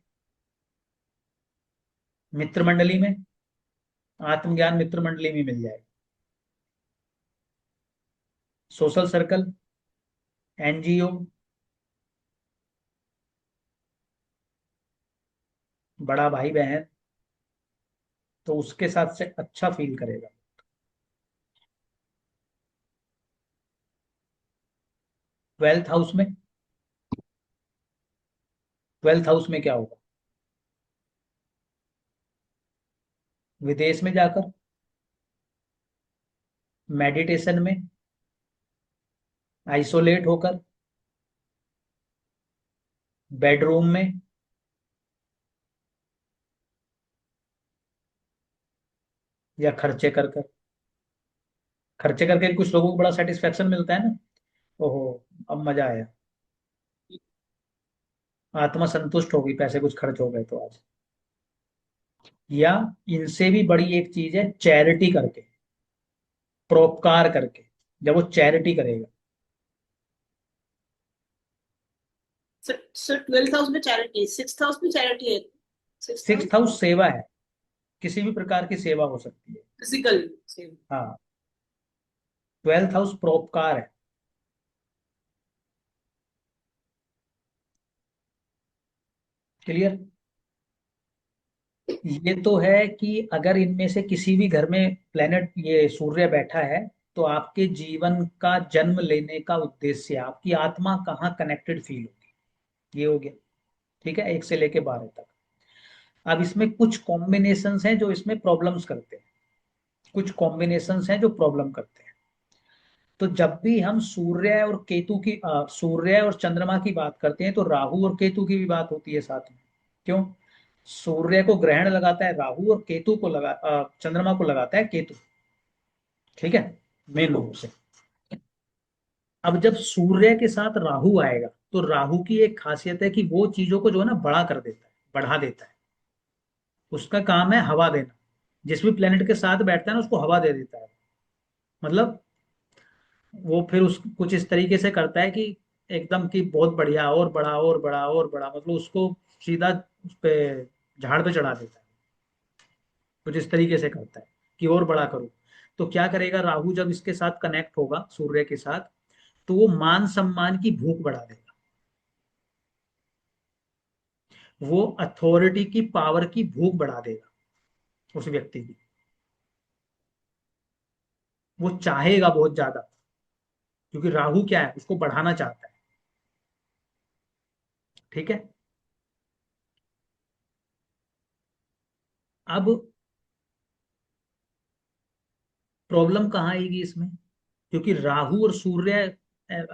मित्र मंडली में, आत्मज्ञान मित्र मंडली में मिल जाएगा। सोशल सर्कल, एनजीओ, बड़ा भाई बहन, तो उसके साथ से अच्छा फील करेगा। 12th हाउस में, 12th हाउस में क्या होगा? विदेश में जाकर, मेडिटेशन में, आइसोलेट होकर, बेडरूम में, या खर्चे कर कर। खर्चे करके भी कुछ लोगों को बड़ा सेटिस्फेक्शन मिलता है ना, ओहो अब मजा आया, आत्मा संतुष्ट होगी, पैसे कुछ खर्च हो गए तो आज। या इनसे भी बड़ी एक चीज है, चैरिटी करके, परोपकार करके, जब वो चैरिटी करेगा। सर 12th हाउस में चैरिटी, 6th हाउस में चैरिटी है, 6th हाउस 6th हाउस सेवा है, किसी भी प्रकार की सेवा हो सकती है। फिजिकल। हाँ, 12th हाउस परोपकार है। क्लियर? ये तो है कि अगर इनमें से किसी भी घर में प्लेनेट ये सूर्य बैठा है, तो आपके जीवन का जन्म लेने का उद्देश्य, आपकी आत्मा कहाँ कनेक्टेड फील होगी, ये हो गया। ठीक है, 1 से लेके 12 तक। अब इसमें कुछ कॉम्बिनेशंस हैं जो इसमें प्रॉब्लम्स करते हैं, कुछ कॉम्बिनेशंस हैं जो प्रॉब्लम करते हैं। तो जब भी हम सूर्य और केतु की सूर्य और चंद्रमा की बात करते हैं, तो राहु और केतु की भी बात होती है साथ में। क्यों? सूर्य को ग्रहण लगाता है राहु, और केतु को चंद्रमा को लगाता है केतु। ठीक है, मेन रूप से। अब जब सूर्य के साथ राहु आएगा, तो राहु की एक खासियत है कि वो चीजों को जो है ना बड़ा कर देता है, बढ़ा देता है। उसका काम है हवा देना, जिस भी प्लेनेट के साथ बैठता है ना उसको हवा दे देता है। मतलब वो फिर उस कुछ इस तरीके से करता है कि एकदम कि बहुत बढ़िया, और बड़ा और बड़ा और बड़ा, मतलब उसको सीधा उस पे झाड़ पे चढ़ा देता है। कुछ इस तरीके से करता है कि और बड़ा करो। तो क्या करेगा राहु, जब इसके साथ कनेक्ट होगा सूर्य के साथ, तो वो मान सम्मान की भूख बढ़ा देगा, वो अथॉरिटी की, पावर की भूख बढ़ा देगा उस व्यक्ति की। वो चाहेगा बहुत ज्यादा, क्योंकि राहु क्या है, उसको बढ़ाना चाहता है। ठीक है। अब प्रॉब्लम कहाँ आएगी इसमें? क्योंकि राहु और सूर्य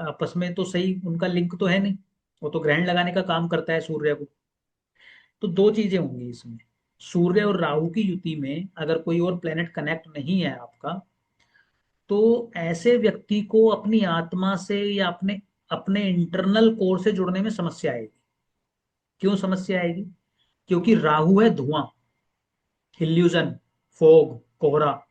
आपस में तो सही उनका लिंक तो है नहीं, वो तो ग्रहण लगाने का काम करता है सूर्य को। तो दो चीजें होंगी इसमें, सूर्य और राहु की युति में अगर कोई और प्लेनेट कनेक्ट नहीं है आपका, तो ऐसे व्यक्ति को अपनी आत्मा से या अपने अपने इंटरनल कोर से जुड़ने में समस्या आएगी। क्यों समस्या आएगी? क्योंकि राहु है धुआं, इल्यूजन, फोग, कोहरा।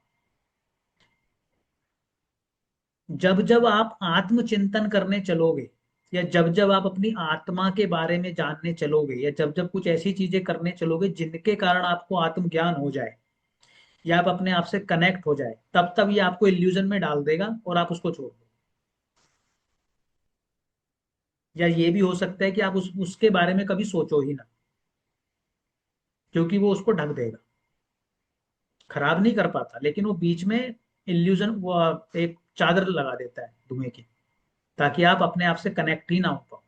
जब जब आप आत्मचिंतन करने चलोगे, या जब जब आप अपनी आत्मा के बारे में जानने चलोगे, या जब जब कुछ ऐसी चीजें करने चलोगे जिनके कारण आपको आत्मज्ञान हो जाए, या आप अपने आप से कनेक्ट हो जाए, तब तब ये आपको इल्यूजन में डाल देगा और आप उसको छोड़ दो। या ये भी हो सकता है कि आप उसके बारे में कभी सोचो ही ना, क्योंकि वो उसको ढक देगा। खराब नहीं कर पाता, लेकिन वो बीच में इल्यूजन, वो एक चादर लगा देता है धुएं की, ताकि आप अपने आप से कनेक्ट ही ना हो पाओ।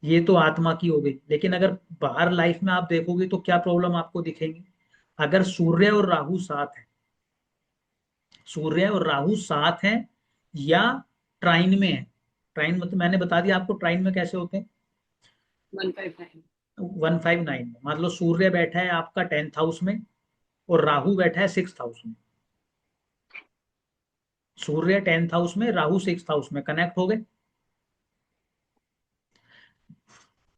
ये तो आत्मा की हो गई। लेकिन अगर बाहर लाइफ में आप देखोगे तो क्या प्रॉब्लम आपको दिखेंगी? अगर सूर्य और राहु साथ है, सूर्य और राहु साथ हैं, या ट्राइन में है, ट्राइन मतलब मैंने बता दिया आपको ट्राइन में कैसे होते हैं। 159. 159 में मान लो सूर्य बैठा है आपका 10th हाउस में और राहु बैठा है 6th हाउस में। सूर्य 10th हाउस में, राहु 6th हाउस में, कनेक्ट हो गए।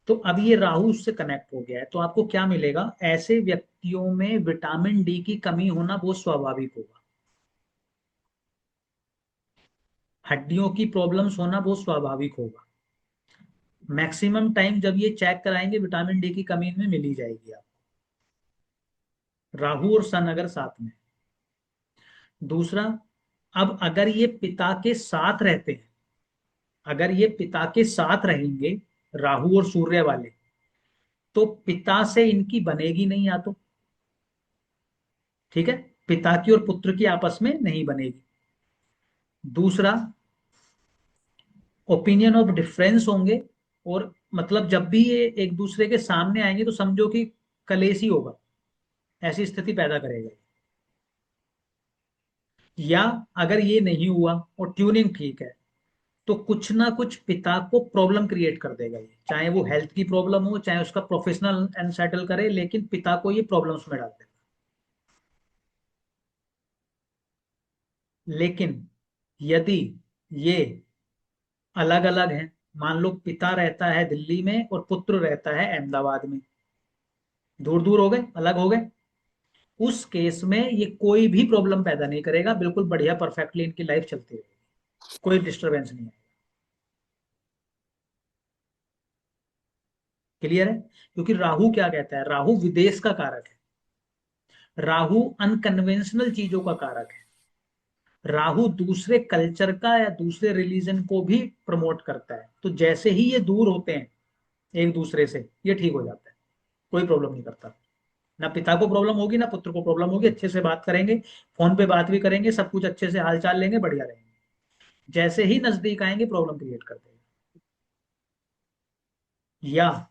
तो अब ये राहु उससे कनेक्ट हो गया है, तो आपको क्या मिलेगा, ऐसे व्यक्तियों में विटामिन डी की कमी होना बहुत स्वाभाविक होगा। हड्डियों की प्रॉब्लम्स होना बहुत स्वाभाविक होगा। मैक्सिमम टाइम जब ये चेक कराएंगे विटामिन डी की कमी में मिल ही जाएगी आपको, राहु और सन अगर साथ में। दूसरा, अब अगर ये पिता के साथ रहते हैं, अगर ये पिता के साथ रहेंगे राहु और सूर्य वाले, तो पिता से इनकी बनेगी नहीं, या तो ठीक है, पिता की और पुत्र की आपस में नहीं बनेगी। दूसरा, ओपिनियन ऑफ डिफरेंस होंगे, और मतलब जब भी ये एक दूसरे के सामने आएंगे तो समझो कि कलेश ही होगा, ऐसी स्थिति पैदा करेगा। या अगर ये नहीं हुआ और ट्यूनिंग ठीक है, तो कुछ ना कुछ पिता को प्रॉब्लम क्रिएट कर देगा ये, चाहे वो हेल्थ की प्रॉब्लम हो, चाहे उसका प्रोफेशनल अनसेटल करे, लेकिन पिता को ये प्रॉब्लम्स में डाल देगा। लेकिन यदि ये अलग अलग हैं, मान लो पिता रहता है दिल्ली में और पुत्र रहता है अहमदाबाद में, दूर दूर हो गए, अलग हो गए, उस केस में ये कोई भी प्रॉब्लम पैदा नहीं करेगा, बिल्कुल बढ़िया परफेक्टली इनकी लाइफ चलती रहेगी, कोई डिस्टरबेंस नहीं है। क्लियर है? क्योंकि राहु क्या कहता है, राहु विदेश का कारक है, राहु अनकन्वेंशनल चीजों का कारक है, राहु दूसरे कल्चर का या दूसरे रिलीजन को भी प्रमोट करता है। तो जैसे ही ये दूर होते हैं एक दूसरे से, ये ठीक हो जाता है, कोई प्रॉब्लम नहीं करता। ना पिता को प्रॉब्लम होगी ना पुत्र को प्रॉब्लम होगी, अच्छे से बात करेंगे, फोन पे बात भी करेंगे, सब कुछ अच्छे से हाल चाल लेंगे, बढ़िया रहेंगे। जैसे ही नजदीक आएंगे प्रॉब्लम क्रिएट कर देंगे। या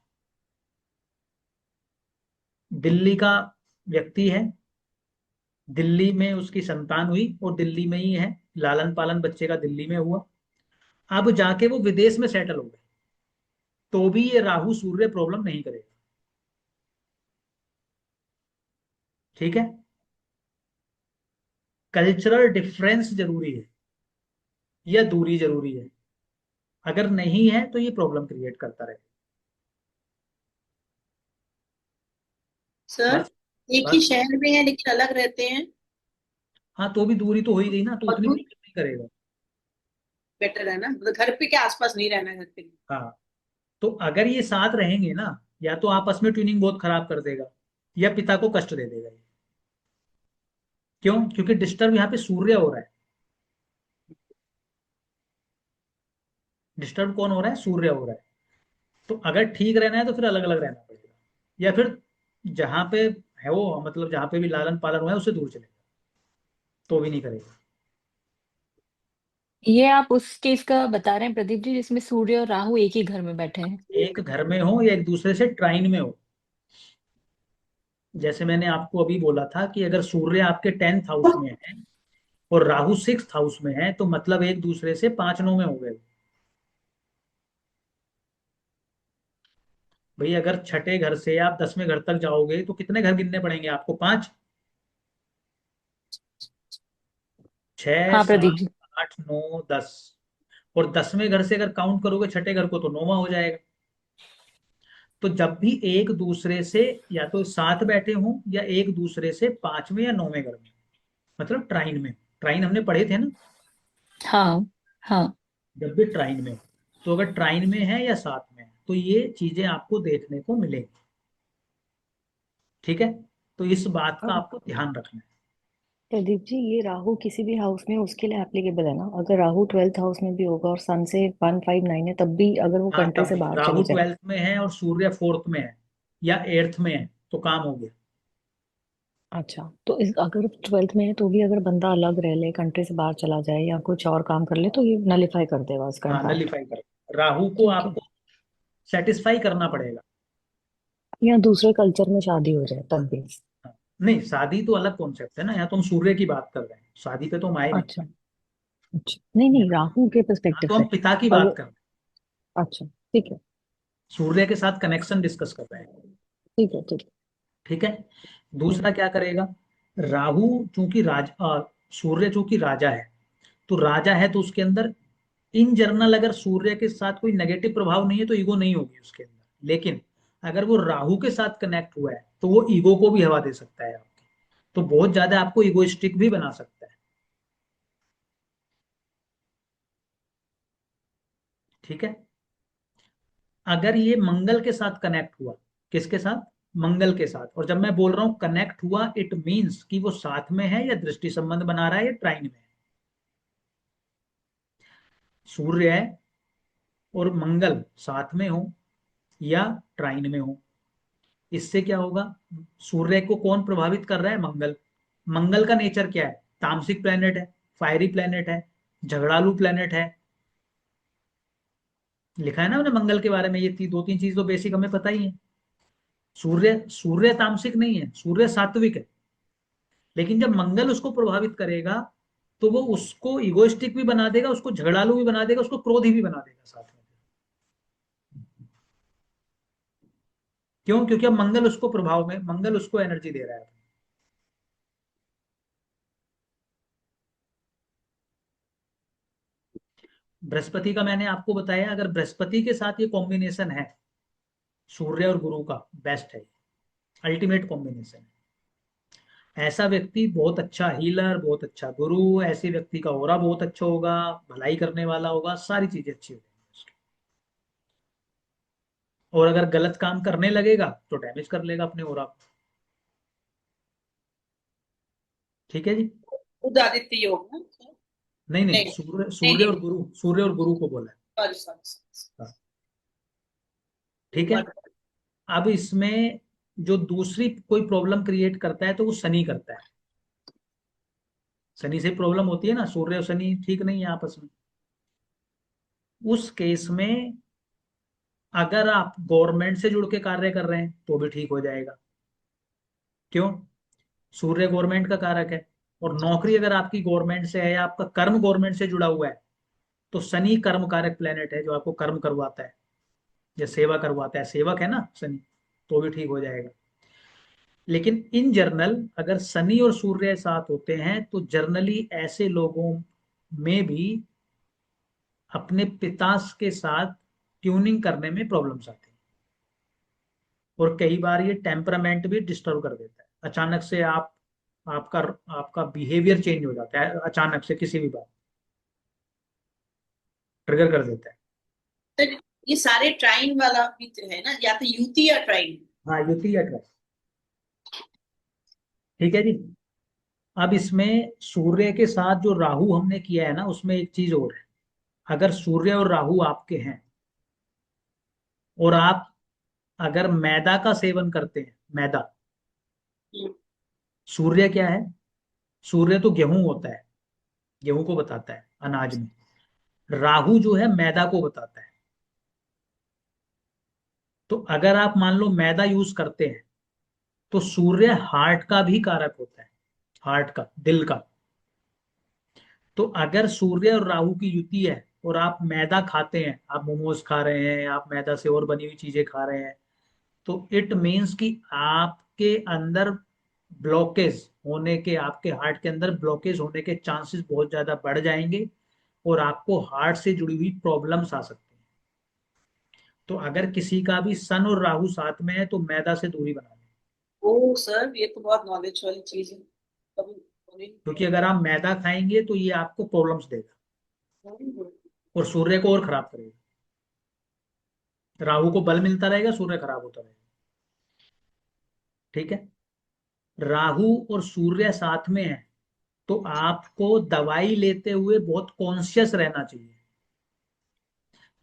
दिल्ली का व्यक्ति है, दिल्ली में उसकी संतान हुई और दिल्ली में ही है, लालन पालन बच्चे का दिल्ली में हुआ, अब जाके वो विदेश में सेटल हो गए, तो भी ये राहु सूर्य प्रॉब्लम नहीं करेगा। ठीक है, कल्चरल डिफरेंस जरूरी है या दूरी जरूरी है, अगर नहीं है तो ये प्रॉब्लम क्रिएट करता रहे। सर, बस एक ही बस शहर में है लेकिन अलग रहते हैं, हाँ, तो भी दूरी तो हो ही गई ना, तो और उतनी वो प्रॉब्लम नहीं करेगा। बेटर है ना, मतलब घर पे के आसपास नहीं रहना, घर पे। हाँ, तो अगर ये साथ रहेंगे ना, या तो आपस में ट्यूनिंग बहुत खराब कर देगा, या पिता को कष्ट दे देगा ये। क्यों? क्योंकि डिस्टर्ब यहाँ पे सूर्य हो रहा है। डिस्टर्ब कौन हो रहा है? सूर्य हो रहा है। तो अगर ठीक रहना है तो फिर अलग अलग रहना पड़ेगा, या फिर जहां पे है वो, मतलब जहां पे भी लालन पालन हुआ है उससे दूर चलेगा, तो भी नहीं करेगा। ये आप उस केस का बता रहे हैं प्रदीप जी जिसमें सूर्य और राहु एक ही घर में बैठे हैं? एक घर में हो या एक दूसरे से ट्राइन में हो। जैसे मैंने आपको अभी बोला था कि अगर सूर्य आपके 10th हाउस में है और राहु 6th हाउस में है, तो मतलब एक दूसरे से 5-9 में हो गए। भाई अगर छठे घर से आप 10वें घर तक जाओगे तो कितने घर गिनने पड़ेंगे आपको? 5, 6, हाँ प्रदीप 7, जी। 8, 9, 10, और 10वें घर से अगर काउंट करोगे छठे घर को तो 9वां हो जाएगा। तो जब भी एक दूसरे से या तो साथ बैठे हों या एक दूसरे से 5वें या 9वें घर में, मतलब ट्राइन में, ट्राइन हमने पढ़े थे ना, हाँ हाँ। जब भी ट्राइन में, तो अगर ट्राइन में है या साथ में है, तो ये चीजें आपको देखने को मिलेगी। ठीक है, तो इस बात का अब आपको ध्यान रखना है। प्रदीप जी, ये राहु किसी भी हाउस में उसके लिए एप्लीकेबल है ना? अगर राहु 12th हाउस में भी होगा और सन से 159 है, तब भी अगर वो हाँ, कंट्री तब से भी बाहर राहु चली जाए। 12th में है और सूर्य 4th में है या 8th में है, तो काम हो गया। अच्छा, तो इस अगर 12th में है तो भी अगर बंदा अलग रह ले, कंट्री से बाहर चला जाए या कुछ और काम कर ले, तो ये नलीफाई कर देगा उसका हाँ, इम्पैक्ट। नलीफाई करेगा, राहु को ठीक है। आपको सेटिस्फाई करना पड़ेगा। या दूसरे कल्चर में शादी हो जाए तब भी? नहीं, शादी तो अलग कॉन्सेप्ट है ना, यहाँ तो हम सूर्य की बात कर रहे हैं, शादी पे तो हम आए नहीं। अच्छा। अच्छा, नहीं नहीं, राहु के हाँ, पर्सपेक्टिव तो से। हम पिता की और बात कर रहे हैं, अच्छा, ठीक है, सूर्य के साथ कनेक्शन डिस्कस कर रहे हैं। ठीक है, ठीक है। ठीक है। दूसरा क्या करेगा, राहु चूंकि सूर्य चूंकि राजा है, तो राजा है तो उसके अंदर इन जनरल अगर सूर्य के साथ कोई नेगेटिव प्रभाव नहीं है तो ईगो नहीं होगी उसके अंदर। लेकिन अगर वो राहु के साथ कनेक्ट हुआ है तो वो ईगो को भी हवा दे सकता है आपकी, तो बहुत ज्यादा आपको ईगोइस्टिक भी बना सकता है। ठीक है। अगर ये मंगल के साथ कनेक्ट हुआ, किसके साथ, मंगल के साथ, और जब मैं बोल रहा हूं कनेक्ट हुआ इट मीन्स कि वो साथ में है या दृष्टि संबंध बना रहा है या ट्राइन में है। सूर्य है और मंगल साथ में हो या ट्राइन में हो, इससे क्या होगा, सूर्य को कौन प्रभावित कर रहा है, मंगल। मंगल का नेचर क्या है, तामसिक प्लेनेट है, फायरी प्लेनेट है, झगड़ालू प्लेनेट है। लिखा है ना मैंने मंगल के बारे में, ये दो तीन चीज तो बेसिक हमें पता ही है। सूर्य सूर्य तामसिक नहीं है, सूर्य सात्विक है। लेकिन जब मंगल उसको प्रभावित करेगा तो वो उसको इगोइस्टिक भी बना देगा, उसको झगड़ालू भी बना देगा, उसको क्रोधी भी बना देगा साथ में। क्यों, क्योंकि अब मंगल उसको प्रभाव में, मंगल उसको एनर्जी दे रहा है। बृहस्पति का मैंने आपको बताया, अगर बृहस्पति के साथ ये कॉम्बिनेशन है सूर्य और गुरु का, बेस्ट है, अल्टीमेट कॉम्बिनेशन है। ऐसा व्यक्ति बहुत अच्छा हीलर, बहुत अच्छा गुरु, ऐसे व्यक्ति का ऑरा बहुत अच्छा होगा, भलाई करने वाला होगा, सारी चीजें अच्छी हो जाएंगी उसकी। और अगर गलत काम करने लगेगा तो डैमेज कर लेगा अपने ऑरा को। ठीक है जी। बुध आदित्य योग ना? नहीं नहीं, नहीं सूर्य नहीं सूर्य नहीं, और गुरु, सूर्य और गुरु को बोला है। Sorry sorry. हाँ, ठीक है। अब इसमें जो दूसरी कोई प्रॉब्लम क्रिएट करता है तो वो शनि करता है। शनि से प्रॉब्लम होती है ना, सूर्य और शनि ठीक नहीं है आपस में। उस केस में अगर आप गवर्नमेंट से जुड़ के कार्य कर रहे हैं तो भी ठीक हो जाएगा। क्यों, सूर्य गवर्नमेंट का कारक है, और नौकरी अगर आपकी गवर्नमेंट से है या आपका कर्म गवर्नमेंट से जुड़ा हुआ है तो शनि कर्म कारक प्लेनेट है जो आपको कर्म करवाता है या सेवा करवाता है, सेवक है ना शनि, तो भी ठीक हो जाएगा। लेकिन इन जर्नल अगर शनि और सूर्य साथ होते हैं तो जर्नली ऐसे लोगों में भी अपने पिता के साथ ट्यूनिंग करने में प्रॉब्लम्स आती हैं, और कई बार ये टेम्परामेंट भी डिस्टर्ब कर देता है। अचानक से आपका आपका बिहेवियर चेंज हो जाता है, अचानक से किसी भी बात ट्रिगर कर देता है। तो ये सारे ट्राइन वाला मित्र है ना, या तो युति या ट्राइन? हाँ, युति या ट्राइन। ठीक है जी। अब इसमें सूर्य के साथ जो राहु हमने किया है ना, उसमें एक चीज और है। अगर सूर्य और राहु आपके हैं और आप अगर मैदा का सेवन करते हैं, मैदा, सूर्य क्या है, सूर्य तो गेहूं होता है, गेहूं को बताता है अनाज में। राहु जो है मैदा को बताता है। तो अगर आप मान लो मैदा यूज करते हैं तो सूर्य हार्ट का भी कारक होता है, हार्ट का, दिल का। तो अगर सूर्य और राहु की युति है और आप मैदा खाते हैं, आप मोमोज खा रहे हैं, आप मैदा से और बनी हुई चीजें खा रहे हैं, तो इट मीन्स कि आपके अंदर ब्लॉकेज होने के, आपके हार्ट के अंदर ब्लॉकेज होने के चांसेस बहुत ज्यादा बढ़ जाएंगे और आपको हार्ट से जुड़ी हुई प्रॉब्लम्स आ सकती हैं। तो अगर किसी का भी सन और राहु साथ में है तो मैदा से दूरी बना लें, ओ सर, ये तो बहुत नॉलेज वाली चीज है, कभी क्योंकि अगर आप मैदा खाएंगे तो ये आपको प्रॉब्लम्स देगा नहीं। और सूर्य को और खराब करेगा। राहु को बल मिलता रहेगा, सूर्य खराब होता रहेगा। ठीक है। राहु और सूर्य साथ में है तो आपको दवाई लेते हुए बहुत कॉन्शियस रहना चाहिए,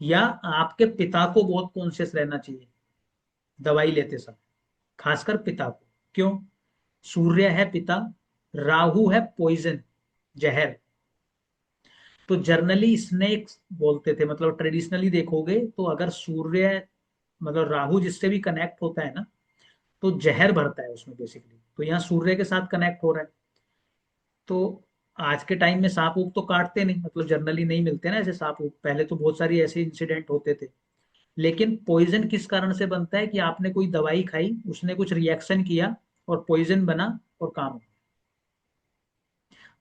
या आपके पिता को बहुत कॉन्शियस रहना चाहिए दवाई लेते समय, खासकर पिता को। क्यों, सूर्य है पिता, राहु है पॉइजन, जहर। तो जर्नली स्नेक्स बोलते थे, मतलब ट्रेडिशनली देखोगे तो अगर सूर्य मतलब राहु जिससे भी कनेक्ट होता है ना तो जहर भरता है उसमें बेसिकली। तो यहाँ सूर्य के साथ कनेक्ट हो रहा है, तो आज के टाइम में सांप ऊप तो काटते नहीं, मतलब जनरली नहीं मिलते ना ऐसे सांप ऊप, पहले तो बहुत सारी ऐसे इंसिडेंट होते थे। लेकिन पॉइजन किस कारण से बनता है कि आपने कोई दवाई खाई, उसने कुछ रिएक्शन किया और पॉइजन बना और काम हो गया।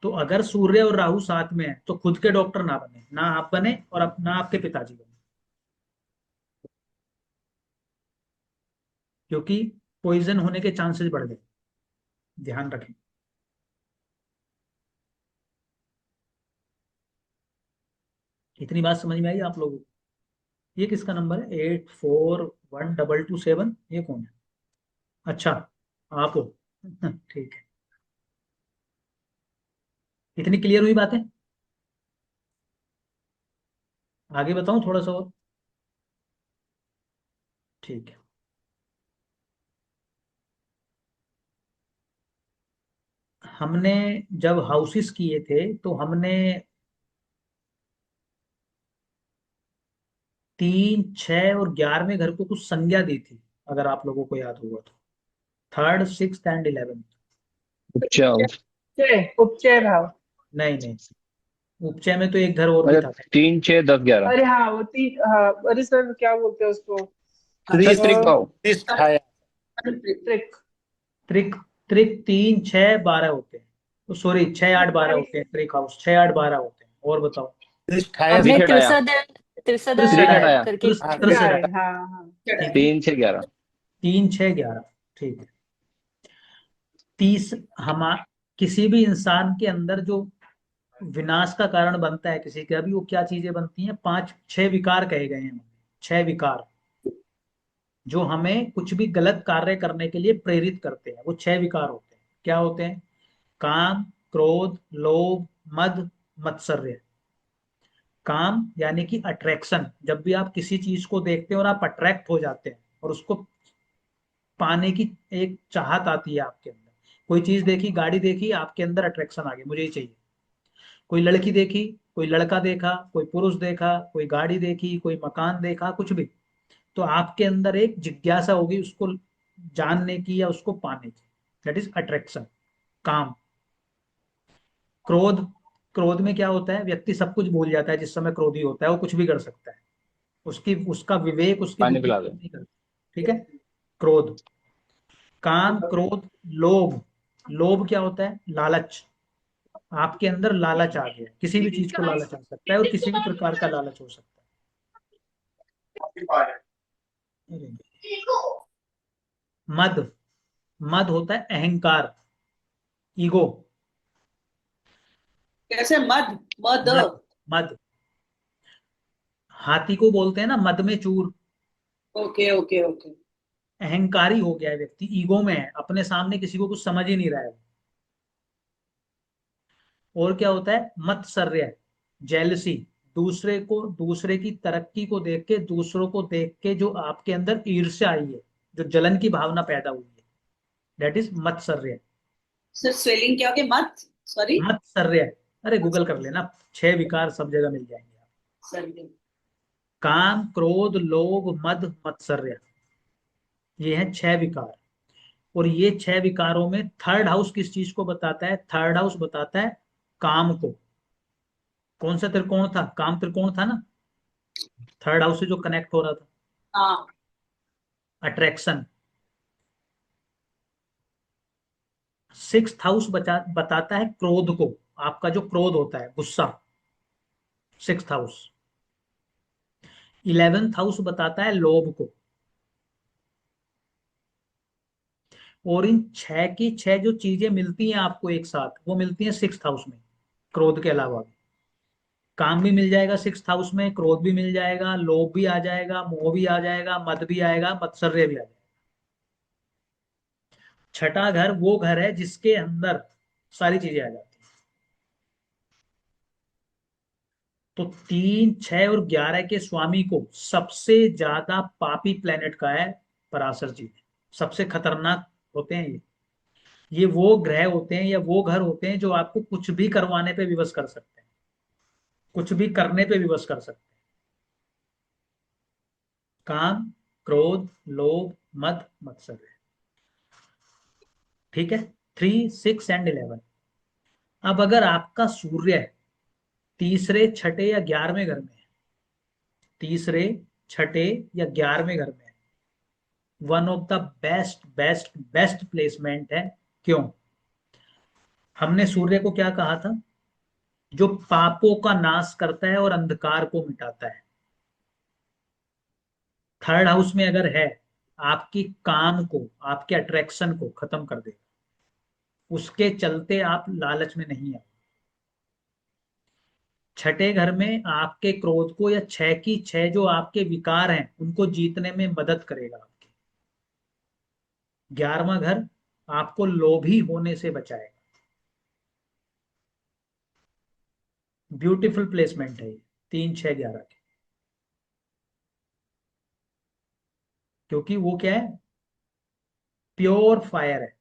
तो अगर सूर्य और राहु साथ में है तो खुद के डॉक्टर ना बने, ना आप बने और ना आपके पिताजी बने, क्योंकि पॉइजन होने के चांसेस बढ़ गए। ध्यान रखें। इतनी बात समझ में आई आप लोगों को? ये किसका नंबर है? 841227, ये कौन है? अच्छा, आप हो। ठीक है। इतनी क्लियर हुई बातें? आगे बताऊं थोड़ा सा और? ठीक है। हमने जब हाउसेस किए थे तो हमने 3, 6 और 11वें घर को कुछ संज्ञा दी थी, अगर आप लोगों को याद होगा तो। 3rd, 6th and 11th। उपचय उपचय उपचय भाव। नहीं नहीं, उपचय में तो एक घर और भी मतलब था। 3, 6, 10, 11। अरे हाँ वो तीन, हाँ अरे सर क्या बोलते हैं उसको? त्रिक भाव। त्रिक। त्रिक, त्रिक 3, 6, 12 होते हैं। तो सॉरी, 6, 8, 12 होते हैं त्रिक हाउस, 6, 8, 12 होते हैं। और बताओ? आपने त्रिकेट आया। त्रिसदा त्रिकेट आया। करके त्रिसदा। हाँ हाँ। ठीक है। 3, 6, 11। 3, 6, 11। ठीक है। तीस हम किसी भी इंसान के अंदर जो विनाश का कारण बनता है किसी का भी, वो क्या चीजें बनती हैं? 5, 6 विकार कहे गए हैं। 6 विकार जो हमें कुछ भी गलत कार्य करने के लिए प्रेरित करते हैं, वो 6 विकार होते हैं। क्या होते हैं? काम, क्रोध, लोभ, मद, मत्सर्य। काम यानी कि अट्रैक्शन, जब भी आप किसी चीज को देखते हैं और आप अट्रैक्ट हो जाते हैं और उसको पाने की एक चाहत आती है आपके अंदर। कोई चीज देखी, गाड़ी देखी, आपके अंदर अट्रैक्शन आ गई, मुझे ये चाहिए। कोई लड़की देखी, कोई लड़का देखा, कोई पुरुष देखा, कोई गाड़ी देखी, कोई मकान देखा, कुछ भी, तो आपके अंदर एक जिज्ञासा होगी उसको जानने की या उसको पाने की। दैट इज अट्रैक्शन, काम। क्रोध, क्रोध में क्या होता है? व्यक्ति सब कुछ भूल जाता है जिस समय क्रोधी होता है, वो कुछ भी कर सकता है। उसकी उसका विवेक, उसकी पानी बुद्धि पिला दे। काम नहीं करती। ठीक है। क्रोध। काम, क्रोध, लोभ। लोभ क्या होता है? लालच। आपके अंदर लालच आ गया, किसी भी चीज को लालच आ सकता है और किसी भी प्रकार का लालच हो सकता है। अरे, मद, मद होता है अहंकार, ईगो। कैसे? मद, मद। मद, मद। हाथी को बोलते हैं ना मद में चूर। Okay okay okay. अहंकारी हो गया है व्यक्ति, ईगो में है, अपने सामने किसी को कुछ समझ ही नहीं रहा है। और क्या होता है? मत्सर्य, जेलसी। दूसरे को, दूसरे की तरक्की को देख के, दूसरों को देख के जो आपके अंदर ईर्ष्या आई है, जो जलन की भावना पैदा हुई है, दैट इज मत्सर्य। सर स्वेलिंग क्या हो गया? मत, सॉरी। मत्सर्य, अरे गूगल कर लेना, 6 विकार सब जगह मिल जाएंगे आप। सॉरी। काम, क्रोध, लोभ, मद, मत्सर्य, ये हैं 6 विकार। और ये 6 विकारों में थर्ड हाउस किस चीज को बताता है? थर्ड हाउस बताता है काम को। कौन सा त्रिकोण था? काम त्रिकोण था ना, थर्ड हाउस से जो कनेक्ट हो रहा था। हाँ। अट्रैक्शन। 6th हाउस बताता है क्रोध को, आपका जो क्रोध होता है, गुस्सा। 6th house. 11th हाउस बताता है लोभ को। और इन 6 की 6 जो चीजें मिलती हैं आपको एक साथ, वो मिलती हैं 6th हाउस में, क्रोध के अलावा भी। काम भी मिल जाएगा 6th हाउस में, क्रोध भी मिल जाएगा, लोभ भी आ जाएगा, मोह भी आ जाएगा, मद भी आएगा, मत्सर्य भी आ जाएगा। छठा घर वो घर है जिसके अंदर सारी चीजें आ जाती हैं। तो 3, 6 और 11 के स्वामी को सबसे ज्यादा पापी प्लेनेट का है पराशर जी। सबसे खतरनाक होते हैं ये वो ग्रह होते हैं या वो घर होते हैं जो आपको कुछ भी करवाने पे विवश कर सकते हैं, कुछ भी करने पे विवश कर सकते हैं। काम, क्रोध, लोभ, मद, मत्सर्य। ठीक है। 3, 6 एंड 11। अब अगर आपका सूर्य तीसरे, छठे या 11वें घर में है, तीसरे, छठे या 11वें घर में है, one of the best best best placement है। क्यों? हमने सूर्य को क्या कहा था? जो पापों का नाश करता है और अंधकार को मिटाता है। थर्ड हाउस में अगर है, आपकी काम को, आपके अट्रैक्शन को खत्म कर देगा, उसके चलते आप लालच में नहीं आए। छठे घर में आपके क्रोध को, या 6 की 6 जो आपके विकार हैं उनको जीतने में मदद करेगा आपके। 11वां घर आपको लोभी होने से बचाएगा। ब्यूटीफुल प्लेसमेंट है ये 3, 6, 11 के, क्योंकि वो क्या है? प्योर फायर है।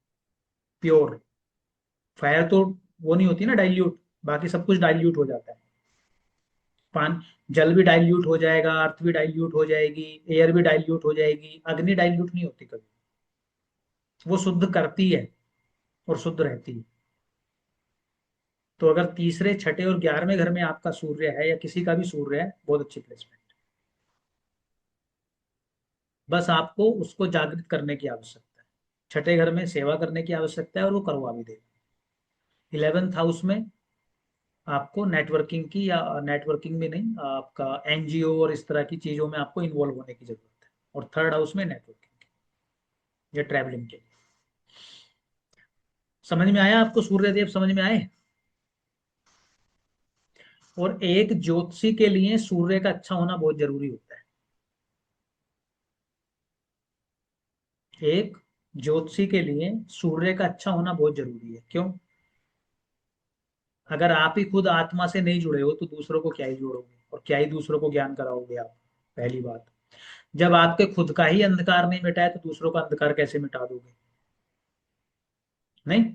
प्योर फायर तो वो नहीं होती ना डाइल्यूट, बाकी सब कुछ डाइल्यूट हो जाता है। पान जल भी डाइल्यूट हो जाएगा, अर्थ भी डाइल्यूट हो जाएगी, एयर भी डाइल्यूट हो जाएगी, अग्नि डाइल्यूट नहीं होती कभी। वो शुद्ध करती है और शुद्ध रहती है। तो अगर तीसरे, छठे और 11वें घर में आपका सूर्य है, या किसी का भी सूर्य है, बहुत अच्छी प्लेसमेंट। बस आपको उसको जागृत करने की आवश्यकता है। छठे घर में सेवा करने की आवश्यकता है और वो करवा भी देगा। 11th हाउस में आपको नेटवर्किंग की, या नेटवर्किंग भी नहीं, आपका एनजीओ और इस तरह की चीजों में आपको इन्वॉल्व होने की जरूरत है। और थर्ड हाउस में नेटवर्किंग या ट्रैवलिंग के लिए। समझ में आया आपको? सूर्य देव समझ में आए? और एक ज्योतिषी के लिए सूर्य का अच्छा होना बहुत जरूरी होता है। एक ज्योतिषी के लिए सूर्य का अच्छा होना बहुत जरूरी है। क्यों? अगर आप ही खुद आत्मा से नहीं जुड़े हो तो दूसरों को क्या ही जोड़ोगे, और क्या ही दूसरों को ज्ञान कराओगे आप? पहली बात, जब आपके खुद का ही अंधकार नहीं मिटा है तो दूसरों का अंधकार कैसे मिटा दोगे? नहीं।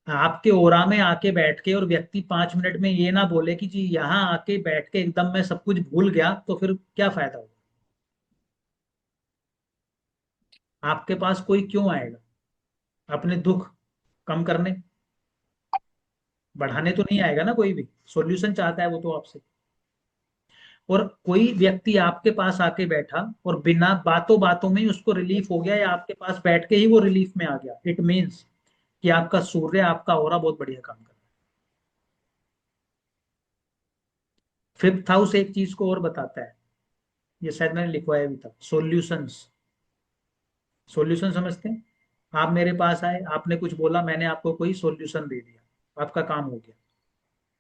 आपके ओरा में आके बैठ के और व्यक्ति 5 मिनट में ये ना बोले कि जी यहाँ आके बैठ के एकदम मैं सब कुछ भूल गया, तो फिर क्या फायदा होगा? आपके पास कोई क्यों आएगा अपने दुख कम करने? बढ़ाने तो नहीं आएगा ना कोई भी। सॉल्यूशन चाहता है वो तो आपसे। और कोई व्यक्ति आपके पास आके बैठा और बिना बातों बातों में ही उसको रिलीफ हो गया, या आपके पास बैठ के ही वो रिलीफ में आ गया, इट मीन्स कि आपका सूर्य, आपका ऑरा बहुत बढ़िया काम कर रहा है। फिफ्थ हाउस एक चीज को और बताता है, ये शायद मैंने लिखवाया भी था, सॉल्यूशंस। सॉल्यूशन समझते हैं? आप मेरे पास आए, आपने कुछ बोला, मैंने आपको कोई सॉल्यूशन दे दिया, आपका काम हो गया।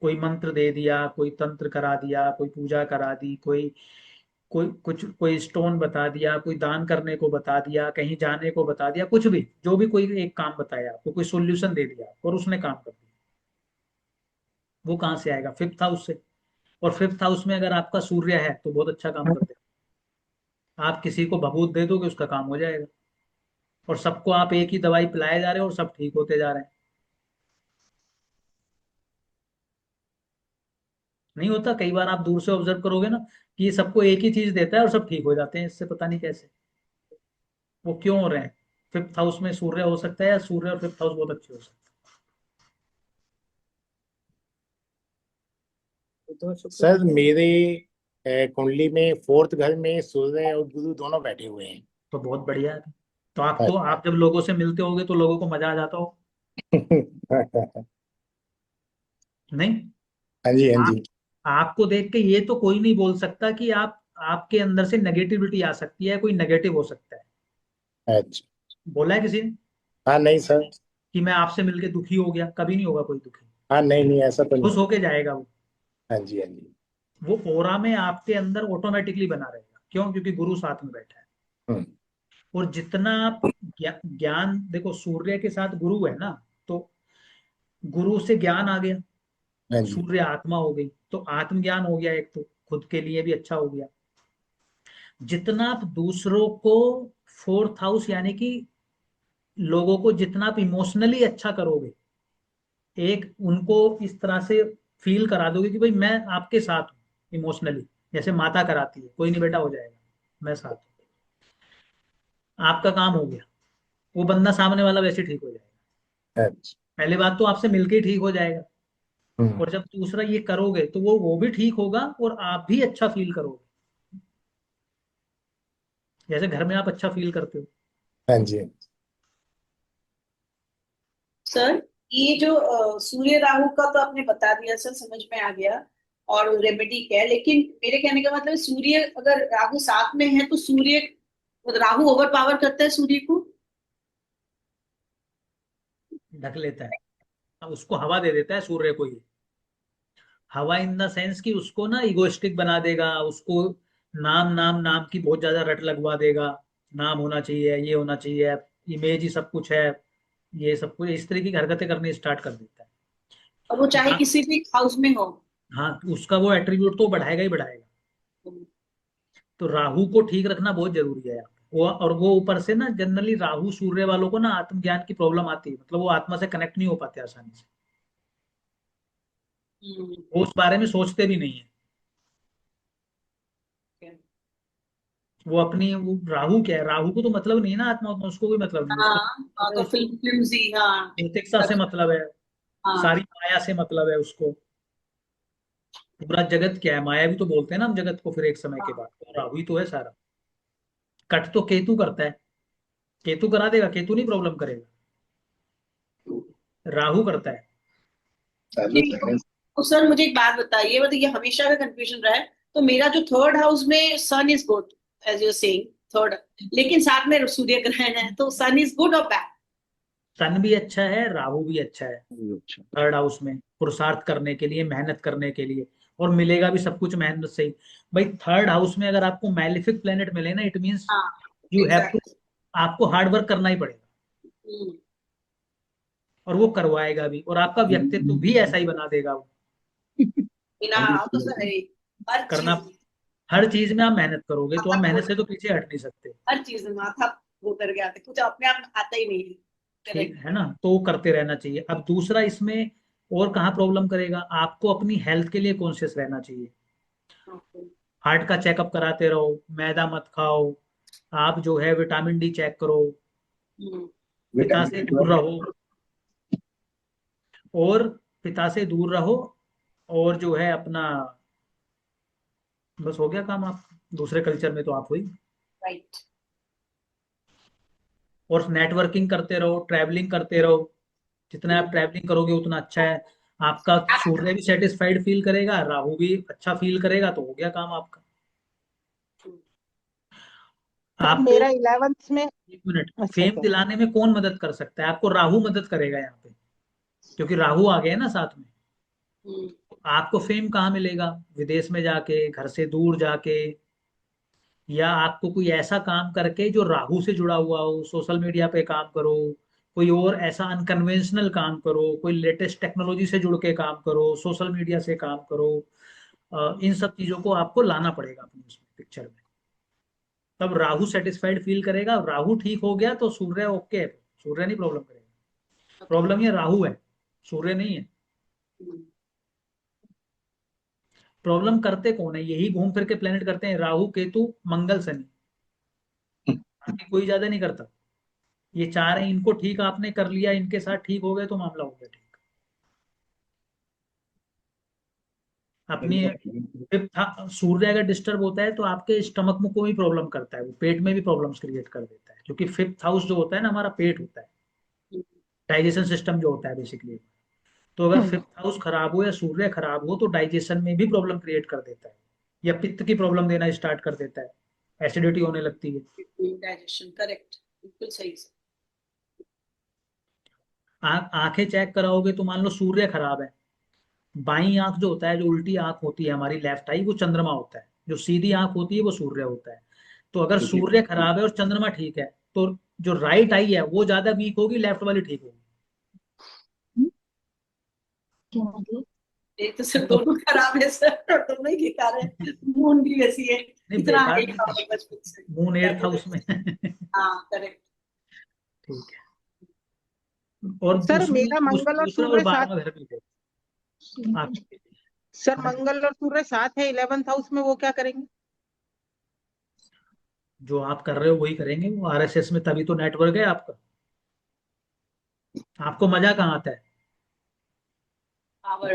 कोई मंत्र दे दिया, कोई तंत्र करा दिया, कोई पूजा करा दी, कोई कोई कुछ, कोई स्टोन बता दिया, कोई दान करने को बता दिया, कहीं जाने को बता दिया, कुछ भी, जो भी कोई एक काम बताया आपको, कोई सॉल्यूशन दे दिया और उसने काम कर दिया। वो कहाँ से आएगा? फिफ्थ हाउस से। और फिफ्थ हाउस में अगर आपका सूर्य है तो बहुत अच्छा काम कर देगा। आप किसी को भभूत दे दोगे, उसका काम हो जाएगा। और सबको आप एक ही दवाई पिलाए जा रहे हो और सब ठीक होते जा रहे हैं। नहीं होता? कई बार आप दूर से ऑब्जर्व करोगे ना कि ये सबको एक ही चीज देता है और सब ठीक हो जाते हैं इससे, पता नहीं कैसे। वो क्यों हो रहे हैं? फिफ्थ हाउस में सूर्य हो सकता है, या सूर्य और फिफ्थ हाउस बहुत अच्छे हो सकते सर मेरे कुंडली में फोर्थ घर में सूर्य और गुरु दोनों बैठे हुए हैं। हैं। तो बहुत बढ़िया है। तो आप जब लोगों से मिलते होगे तो लोगों को मजा आ जाता हो? हाँ नहीं? जी, हाँ आप जी। आपको देख के ये तो कोई नहीं बोल सकता कि आप, आपके अंदर से नेगेटिविटी आ सकती है, कोई नेगेटिव हो सकता है। अच्छा। बोला है किसी ने हाँ नहीं सर। कि मैं आपसे मिलके दुखी हो गया? कभी नहीं होगा कोई दुखी। हाँ नहीं नहीं, ऐसा तो खुश नहीं। होके जाएगा वो। हाँ जी, हाँ जी। वो ओरा में आपके अंदर ऑटोमेटिकली बना रहेगा। क्यों? क्योंकि गुरु साथ में बैठा है। हम्म। और जितना आप ज्ञान देखो, सूर्य के साथ गुरु है ना, तो गुरु से ज्ञान आ गया, हाँ जी। सूर्य आत्मा हो गई, तो आत्मज्ञान हो गया एक, तो खुद के लिए भी अच्छा हो गया। जितना आप दूसरों को, फोर्थ हाउस यानी कि लोगों को जितना आप इमोशनली अच्छा करोगे, एक उनको इस तरह से फील करा दोगे कि भाई मैं आपके साथ हूँ इमोशनली, जैसे माता कराती है, कोई नहीं बेटा हो जाएगा, मैं साथ हूँ, आपका काम हो गया, वो बंदा सामने वाला वैसे ठीक हो जाएगा। अच्छा। पहले बात तो आपसे मिलके ही ठीक हो जाएगा, हम्म, और जब दूसरा ये करोगे तो वो भी ठीक होगा और आप भी अच्छा फील करोगे, जैसे घर में आप अच्छा फील करते हो। हाँ जी। सर ये जो सूर्य राहु का तो आपने बता दिया सर, समझ में आ गया, और रेमेडी क्या है, लेकिन मेरे कहने का मतलब है, सूर्य अगर राहु साथ में है तो सूर्य, राहु ओवर पावर करता है सूर्य को। ढक लेता है, अब उसको हवा दे देता है सूर्य को ये। हवा इन द सेंस कि उसको ना इगोइस्टिक बना देगा, उसको नाम नाम नाम की बहुत ज्यादा रट लगवा देगा, नाम होना चाहिए, ये होना चाहिए, इमेज ही सब कुछ है, ये सब कुछ इस तरीके की हरकतें करनी स्टार्ट कर देता है। और वो चाहे हाँ, किसी भी हाउस में हो। हाँ, उसका वो एट्रीब्यूट तो बढ़ाएगा ही बढ़ाएगा। तो राहु को ठीक रखना बहुत जरूरी है यहाँ पे। वो और वो ऊपर से ना जनरली राहु सूर्य वालों को ना आत्मज्ञान की प्रॉब्लम आती है, मतलब वो आत्मा से कनेक्ट नहीं हो पाते आसानी से, हम्म, वो उस बारे में सोचते भी नहीं है। वो अपनी वो राहु क्या है, राहु को तो मतलब नहीं है ना आत्मा उतना, उसको कोई मतलब नहीं है, उसको हाँ तो उसको फिल्मजी, हाँ। भौतिकता से मतलब है, हाँ सारी माया से मतलब है उसको। पूरा जगत क्या है, माया भी तो बोलते हैं ना हम जगत को फिर एक समय के हाँ। बाद, तो राहु ही तो है सारा। कट तो केतु करता है, केतु करा देगा, केतु नहीं प्रॉब्लम करेगा, राहु करता है। नहीं तो सर मुझे एक बात बताइए, मतलब ये हमेशा का कंफ्यूजन रहा है, तो मेरा जो थर्ड हाउस में sun is good, as you saying third, लेकिन साथ में सूर्य ग्रहण है, तो सन इज गुड और बैड? सन भी अच्छा है, राहु भी अच्छा है अच्छा। थर्ड हाउस में, पुरुषार्थ करने के लिए, मेहनत करने के लिए, और मिलेगा भी सब कुछ मेहनत से ही। भाई थर्ड हाउस में अगर आपको मैलिफिक प्लेनेट मिले ना, इट मीन्स हाँ यू हैव टू, एग्जैक्टली। आपको हार्ड वर्क करना ही पड़ेगा, और वो करवाएगा भी, और आपका व्यक्तित्व भी ऐसा ही बना देगा वो। बिना तो सर है, हर करना, चीज, हर चीज में आप मेहनत करोगे तो माथा आप मेहनत खोल, से तो पीछे हट नहीं सकते। हर चीज में माथा वो करके आते, कुछ अपने आप आता ही नहीं। ठीक करेक्ट। है ना, तो वो करते रहना चाहिए। अब दूसरा इसमें और कहाँ प्रॉब्लम करेगा, आपको अपनी हेल्थ के लिए कॉन्शियस रहना चाहिए। हार्ट का चेकअप कराते रहो, मैदा मत खाओ, आप जो है विटामिन डी चेक करो, पिता से दूर रहो, और पिता से दूर रहो, और जो है अपना, बस हो गया काम। आप दूसरे कल्चर में तो आप हुई, राइट। और नेटवर्किंग करते रहो, ट्रैवलिंग करते रहो, जितना आप ट्रैवलिंग करोगे उतना अच्छा है। आपका सूर्य भी सेटिस्फाइड फील करेगा, राहु भी अच्छा फील करेगा, तो हो गया काम आपका। सर आपको मेरा 11th में, 1 मिनट, अच्छा फेम सर, दिलाने में कौन मदद कर सकता है आपको, राहु मदद करेगा यहाँ पे, क्योंकि राहु आ गया ना साथ में। आपको फेम कहाँ मिलेगा, विदेश में जाके, घर से दूर जाके, या आपको कोई ऐसा काम करके जो राहु से जुड़ा हुआ हो, सोशल मीडिया पे काम करो, कोई और ऐसा अनकन्वेंशनल काम करो, कोई लेटेस्ट टेक्नोलॉजी से जुड़ के काम करो, सोशल मीडिया से काम करो। इन सब चीजों को आपको लाना पड़ेगा अपनी उसमें पिक्चर में, तब राहु सेटिस्फाइड फील करेगा। राहु ठीक हो गया तो सूर्य ओके है, सूर्य नहीं प्रॉब्लम करेगा। प्रॉब्लम ये राहु है, सूर्य नहीं है। प्रॉब्लम करते कौन है, यही घूम फिर के प्लेनेट करते हैं, राहु केतु मंगल शनि, बाकी कोई ज्यादा नहीं करता। ये चार हैं, इनको ठीक आपने कर लिया, इनके साथ ठीक हो गए तो मामला हो गया ठीक। अपनी सूर्य अगर डिस्टर्ब होता है तो आपके स्टमक में कोई प्रॉब्लम करता है, वो पेट में भी प्रॉब्लम्स क्रिएट कर देता है, क्योंकि फिफ्थ हाउस जो होता है ना हमारा पेट होता है, डाइजेशन सिस्टम जो होता है बेसिकली। तो अगर फिफ्थ हाउस खराब हो या सूर्य खराब हो तो डाइजेशन में भी प्रॉब्लम क्रिएट कर देता है, या पित्त की प्रॉब्लम देना स्टार्ट कर देता है, एसिडिटी होने लगती है। डाइजेशन, करेक्ट, बिल्कुल सही सर। आंखें चेक कराओगे तो मान लो सूर्य खराब है, बाई आंख जो होता है, जो उल्टी आंख होती है हमारी लेफ्ट आई, वो चंद्रमा होता है, जो सीधी आंख होती है वो सूर्य होता है। तो अगर सूर्य खराब है और चंद्रमा ठीक है, तो जो राइट आई है वो ज्यादा वीक होगी, लेफ्ट वाली ठीक होगी। क्या मतलब? एक तो सर तो दोनों खराब है सर, और दोनों ही बेकार है, मून भी वैसी है, नहीं, इतना बेकार आगे नहीं का है, बचपन से। मून एट्थ हाउस में हाँ करेक्ट। ठीक है। और सर मेरा मंगल और दूसरा और सूर्य साथ, 12वां घर भी है आपके। सर मंगल और सूर्य साथ है 11th हाउस में, वो क्या करेंगे? जो आप कर रहे हो वही करेंगे वो आरएसएस में, तभी तो नेटवर्क है आपका। आपको मजा कहाँ आता है, our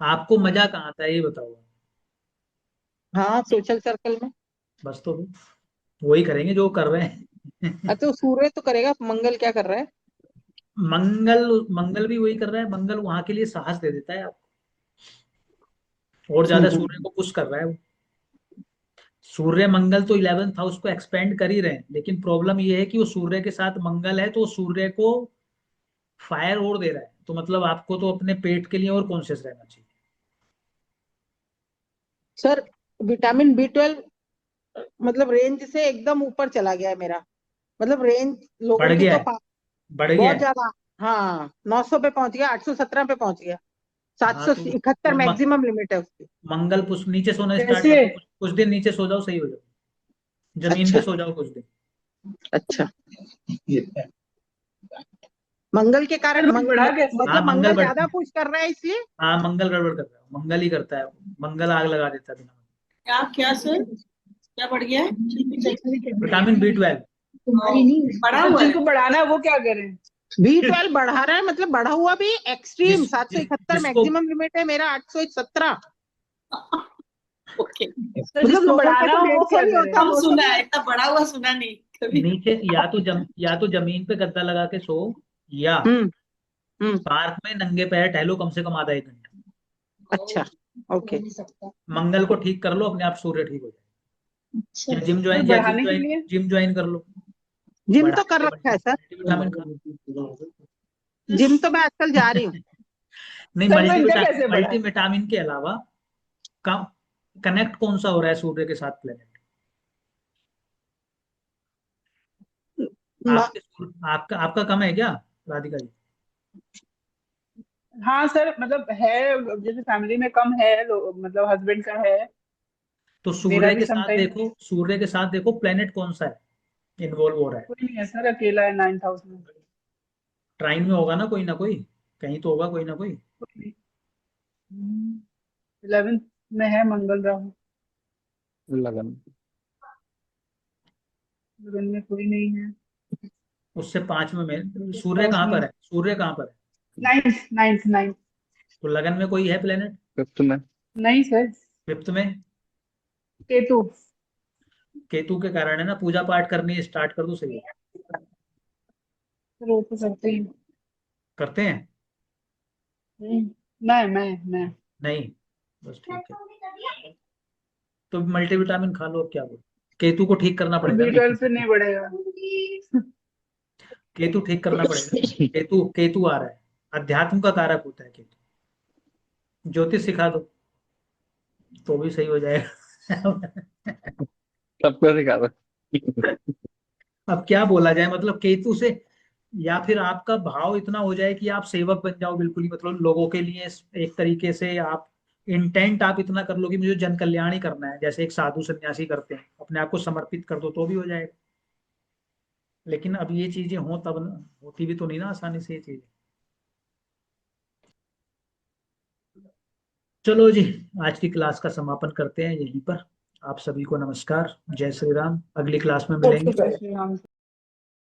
आपको मजा कहाँ आता है ये बताओ। हाँ, सोशल सर्कल में। बस तो वही करेंगे जो कर रहे हैं। अच्छा, सूर्य तो करेगा, मंगल क्या कर रहा है? मंगल मंगल भी वही कर रहा है। मंगल वहां के लिए साहस दे देता है आपको, और ज्यादा सूर्य को पुश कर रहा है वो। सूर्य मंगल तो 11th हाउस को एक्सपेंड कर ही रहे हैं, लेकिन प्रॉब्लम ये है कि वो सूर्य के साथ मंगल है, तो वो सूर्य को फायर और दे रहा है। तो मतलब आपको तो अपने पेट के लिए और कॉन्शियस रहना चाहिए। सर, विटामिन B12 मतलब रेंज से एकदम ऊपर चला गया है मेरा। मतलब रेंज बढ़ लोगों की गया तो है, बढ़ गया बहुत है। ज्यादा। हाँ, 900 पे पहुंच गया, 817 पे पहुंच गया। हाँ तो 771 मैक्सिमम लिमिट है उसकी। मंगल पुश नीचे सोना स्टार्ट कैसे? कर दो, कुछ दिन नीचे सो जाओ, सही हो जाओ। जमीन पे अच्छा सो जाओ कुछ दिन। अच्छा। मंगल के कारण बढ़ा कैसे? हाँ मतलब मंगल मंगल बढ़, ज्यादा पुश कर रहा है इसलिए। हाँ मंगल गड़बड़ कर रहा है, मंगल ही करता है। मंगल आग लगा देता है बिना। क्या क्या सर, क्या बढ़ गया है? विटामिन B12 बढ़ा हुआ है। जिनको बढ़ाना है वो क्या करें? B12 बढ़ा रहा है, मतलब बढ़ा हुआ भी एक्सट्रीम। 771 जिसको मैक्सिमम लिमिट है मेरा, 817। ओके, तो मतलब जिसको लोगों का बढ़ाना तो हो वो 150 क्या नहीं करे? होता, हम 200 सुना नहीं है, होता। इतना बढ़ा हुआ सुना नहीं कभी। नीचे या तो जमीन पे गद्दा लगा के सो, या हम्म हम्म। पार्क में नंगे पैर टहलो कम से कम आधा 1 घंटा। अच्छा, ओके। मंगल को ठीक कर लो, अपने आप सूर्य ठीक हो जाए। या जिम तो ज्वाइन बढ़ाने के लिए जिम ज्वाइन कर लो। जिम तो कर बढ़ाने रखा है सर। के विटामिन खा। जिम तो मैं आजकल जा रही हूँ। नहीं, सर वो इनका कैसे बढ़ा? मल्टीविटामिन के अलावा का कनेक्ट कौन सा हो रहा है सूर्य के साथ प्लेनेट? आपका आपका कम है क्या राधिका जी? हाँ सर, मतलब है, जैसे फैमिली में कम है मतलब हस्बैंड का है। तो मेरा सूर्य भी के साथ समटाइम। देखो, सूर्य के साथ देखो प्लेनेट कौन सा है इन्वॉल्व हो रहा है। कोई नहीं है सर, अकेला है 9th हाउस में। ट्राइन में होगा ना कोई, कहीं तो होगा कोई ना कोई। 11th में है मंगल राहु। लगन। लगन में कोई नहीं है। उससे 5 में सूर्य हाउस कहाँ में पर है? सूर्य कहाँ पर है? 9th। तो लगन में कोई है प्लेनेट? फिफ्थ में। नहीं सर। 5th में केतु। केतु के कारण है ना। पूजा पाठ करनी स्टार्ट कर दो, सही है। सर वो तो करते ही। करते हैं? मैं नहीं, बस ठीक है। तो मल्टीविटामिन खा लो, अब क्या बोलो। केतु को ठीक करना पड़ेगा ना। B12 से नहीं बढ़ेगा। केतु ठीक करना पड़ेगा। केतु केतु आ रहा है, अध्यात्म का कारक होता है केतु। ज्योतिष सिखा दो तो भी सही हो जाएगा। सबको सिखा दो। अब क्या बोला जाए, मतलब केतु से, या फिर आपका भाव इतना हो जाए कि आप सेवक बन जाओ बिल्कुल ही, मतलब लोगों के लिए एक तरीके से आप इंटेंट आप इतना कर लो कि मुझे जन कल्याण ही करना है, जैसे एक साधु सन्यासी करते हैं, अपने आप को समर्पित कर दो तो भी हो जाएगा। लेकिन अब ये चीजें हो तब ना, होती भी तो नहीं ना आसानी से ये चीजें। चलो जी, आज की क्लास का समापन करते हैं यहीं पर। आप सभी को नमस्कार, जय श्री राम। अगली क्लास में ओके मिलेंगे। जय श्री राम।